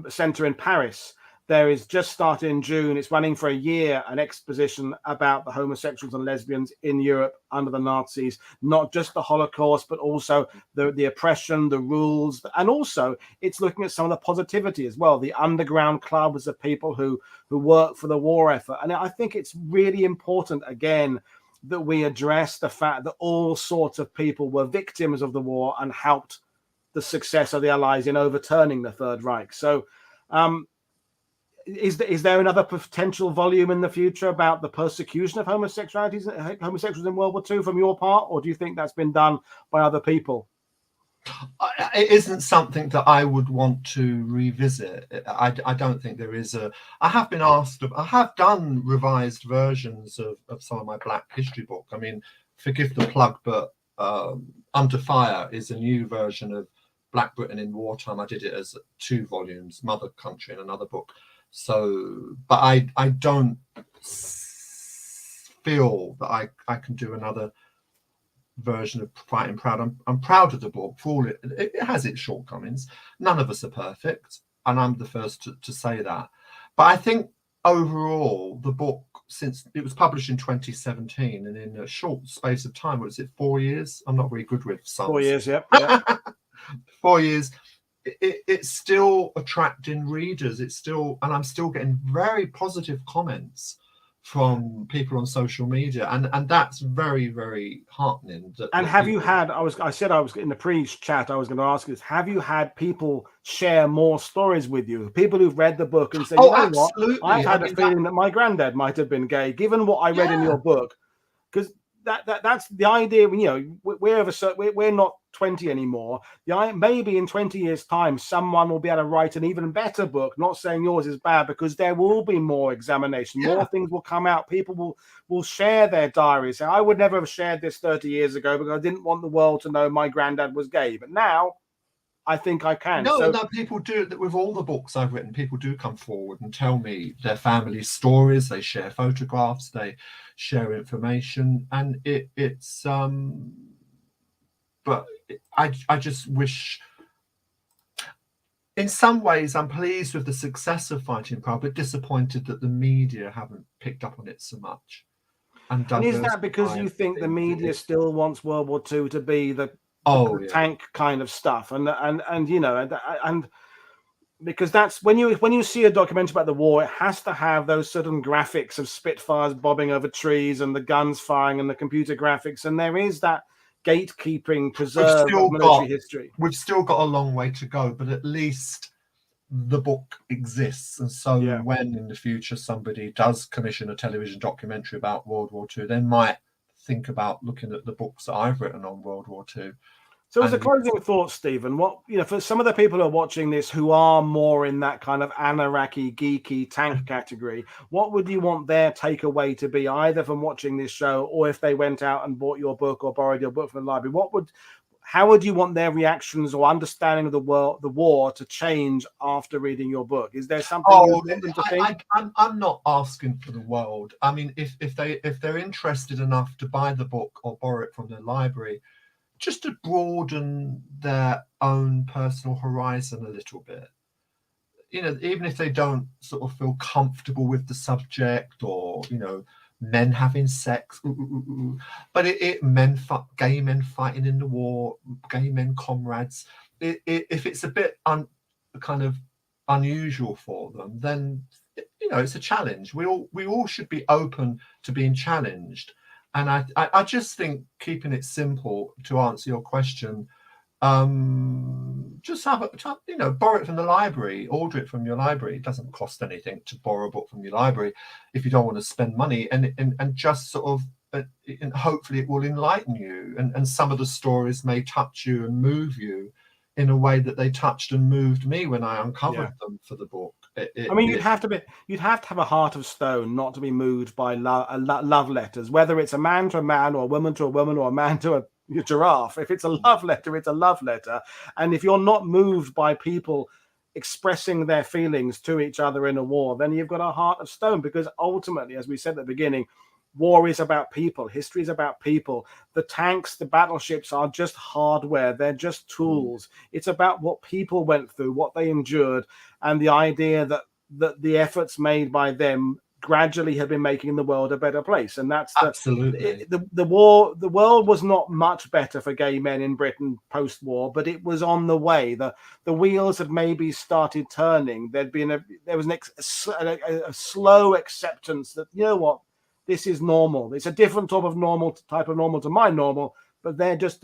Center in Paris, there is, just started in June, it's running for a year, an exposition about the homosexuals and lesbians in Europe under the Nazis, not just the Holocaust, but also the oppression, the rules, and also it's looking at some of the positivity as well, the underground clubs of people who work for the war effort. And I think it's really important, again, that we address the fact that all sorts of people were victims of the war and helped the success of the Allies in overturning the Third Reich. So, is there another potential volume in the future about the persecution of homosexuals in World War II from your part, or do you think that's been done by other people? It isn't something that I would want to revisit. I don't think there is I have been asked, I have done revised versions of some of my Black history book. I mean, forgive the plug, but Under Fire is a new version of Black Britain in Wartime. I did it as 2 volumes, Mother Country and another book. So, but I don't feel that I can do another version of Fighting Proud. I'm proud of the book for all it has its shortcomings. None of us are perfect, and I'm the first to say that. But I think overall, the book, since it was published in 2017, and in a short space of time, what is it, 4 years? I'm not very good with sums. 4 years, yep. 4 years. It's still attracting readers. And I'm still getting very positive comments from people on social media, and that's very, very heartening. And have you had? I said I was in the pre-chat. I was going to ask this: have you had people share more stories with you? People who've read the book and say, "You know absolutely. what? I had a feeling that my granddad might have been gay, given what I read in your book." Because that's the idea. We're not 20 anymore. Maybe in 20 years' time, someone will be able to write an even better book. Not saying yours is bad, because there will be more examination, more things will come out. People will share their diaries. I would never have shared this 30 years ago because I didn't want the world to know my granddad was gay. But now, I think I can. No, people do that with all the books I've written. People do come forward and tell me their family stories. They share photographs. They share information, and it's. But I just wish. In some ways, I'm pleased with the success of Fighting Proud, but disappointed that the media haven't picked up on it so much. And is that because you think the media still wants World War II to be the tank kind of stuff, and because that's when you see a documentary about the war, it has to have those certain graphics of Spitfires bobbing over trees and the guns firing and the computer graphics, and there is that gatekeeping preserve of military history. We've still got a long way to go, but at least the book exists, and so when in the future somebody does commission a television documentary about World War II, they might think about looking at the books that I've written on World War II. So as a closing thought, Stephen, what, for some of the people who are watching this who are more in that kind of anarchy, geeky tank category, what would you want their takeaway to be, either from watching this show or if they went out and bought your book or borrowed your book from the library? How would you want their reactions or understanding of the war to change after reading your book? Is there something you want them to think? I'm not asking for the world. I mean, if they're interested enough to buy the book or borrow it from their library, just to broaden their own personal horizon a little bit. Even if they don't sort of feel comfortable with the subject, or men having sex, but gay men fighting in the war, gay men comrades. If it's a bit kind of unusual for them, then it's a challenge. We all should be open to being challenged. And I just think, keeping it simple, to answer your question, just borrow it from the library, order it from your library. It doesn't cost anything to borrow a book from your library if you don't want to spend money, and just sort of, and hopefully it will enlighten you, and some of the stories may touch you and move you in a way that they touched and moved me when I uncovered them for the book. You'd have to have a heart of stone not to be moved by love letters, whether it's a man to a man or a woman to a woman or a man to a giraffe. If it's a love letter, it's a love letter. And if you're not moved by people expressing their feelings to each other in a war, then you've got a heart of stone, because ultimately, as we said at the beginning, war is about people. History is about people. The tanks, the battleships are just hardware. They're just tools. It's about what people went through, what they endured, and the idea that the efforts made by them gradually have been making the world a better place. And that's absolutely the war. The world was not much better for gay men in Britain post-war, but it was on the way. The wheels had maybe started turning. There was a slow acceptance that, what, this is normal. It's a different type of normal to my normal, but they're just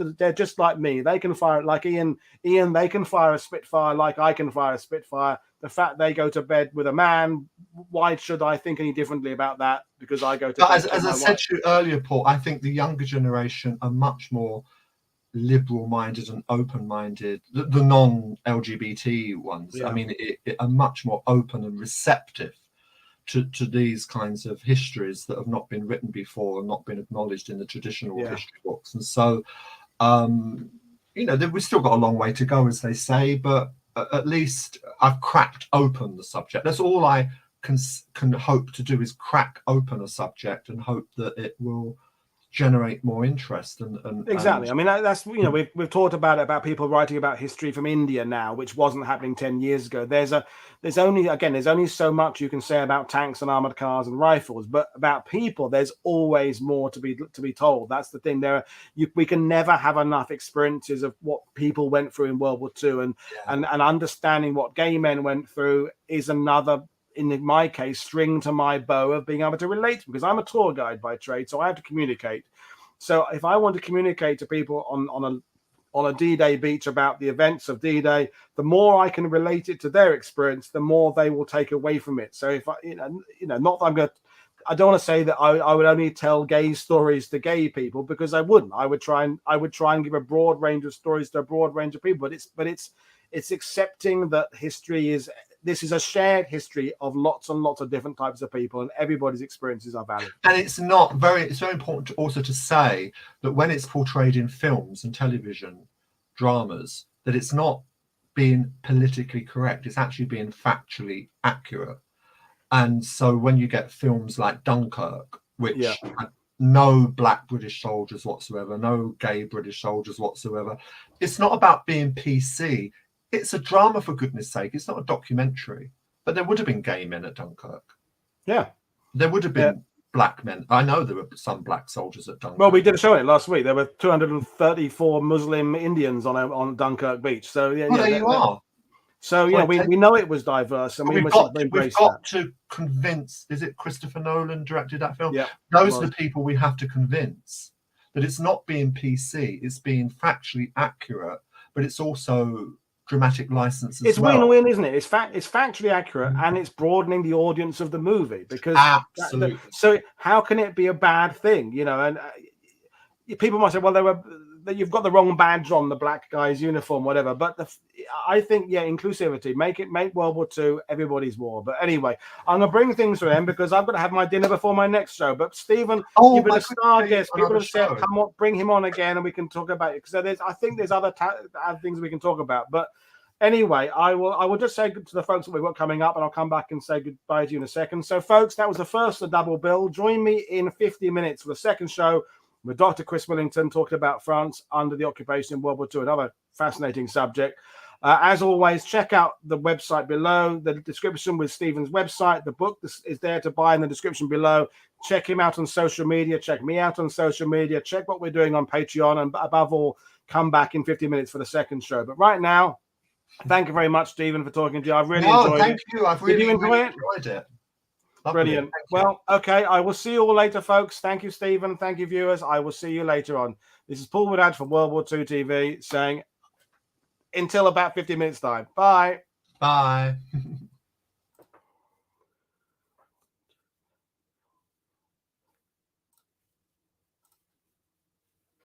like me. They can fire it like Ian. They can fire a Spitfire like I can fire a Spitfire. The fact they go to bed with a man, why should I think any differently about that? Because I go to bed as I said to you earlier, Paul, I think the younger generation are much more liberal-minded and open-minded. The non-LGBT ones, I mean, are much more open and receptive to these kinds of histories that have not been written before and not been acknowledged in the traditional history books. And so, we've still got a long way to go, as they say, but at least I've cracked open the subject. That's all I can hope to do, is crack open a subject and hope that it will generate more interest and exactly. I mean, that's we've talked about people writing about history from India now, which wasn't happening 10 years ago. There's only so much you can say about tanks and armored cars and rifles, but about people, there's always more to be told. That's the thing. We can never have enough experiences of what people went through in World War II, and understanding what gay men went through is another, in my case, string to my bow of being able to relate, because I'm a tour guide by trade, so I have to communicate. So if I want to communicate to people on a D-Day beach about the events of D-Day, the more I can relate it to their experience, the more they will take away from it. So if not that I don't want to say that I would only tell gay stories to gay people, because I wouldn't. I would try and give a broad range of stories to a broad range of people. But it's accepting that this is a shared history of lots and lots of different types of people, and everybody's experiences are valid. And it's very important also to say that when it's portrayed in films and television dramas, that it's not being politically correct, it's actually being factually accurate. And so when you get films like Dunkirk, which had no black British soldiers whatsoever, no gay British soldiers whatsoever, it's not about being PC. It's a drama, for goodness sake. It's not a documentary. But there would have been gay men at Dunkirk. Yeah. There would have been black men. I know there were some black soldiers at Dunkirk. Well, we did a show on it last week. There were 234 Muslim Indians on Dunkirk beach. So there you are. So yeah, we know it was diverse, and we must embrace that. We've got to convince. Is it Christopher Nolan directed that film? Yeah, those are the people we have to convince that it's not being PC, it's being factually accurate, but it's also dramatic license as well. It's win-win, isn't it? It's factually accurate, and it's broadening the audience of the movie, because absolutely. So how can it be a bad thing? You know, and people might say, well, you've got the wrong badge on the black guy's uniform, whatever. But I think, yeah, inclusivity, make World War II everybody's war. But anyway, I'm going to bring things to them because I've got to have my dinner before my next show. But Stephen, you've been a star guest. People have said, come on, bring him on again, and we can talk about it. Because I think there's other things we can talk about. But anyway, I will just say to the folks that we've got coming up, and I'll come back and say goodbye to you in a second. So, folks, that was the first of the double bill. Join me in 50 minutes for the second show with Dr. Chris Millington talking about France under the occupation in World War II, another fascinating subject. As always, check out the website below, the description with Stephen's website. The book is there to buy in the description below. Check him out on social media. Check me out on social media. Check what we're doing on Patreon. And above all, come back in 50 minutes for the second show. But right now, thank you very much, Stephen, for talking to you. I've really enjoyed it. Thank you. I've really enjoyed it. Lovely. Brilliant. Well, okay. I will see you all later, folks. Thank you, Stephen. Thank you, viewers. I will see you later on. This is Paul Woodadge from World War II TV saying until about 50 minutes time. Bye. Bye.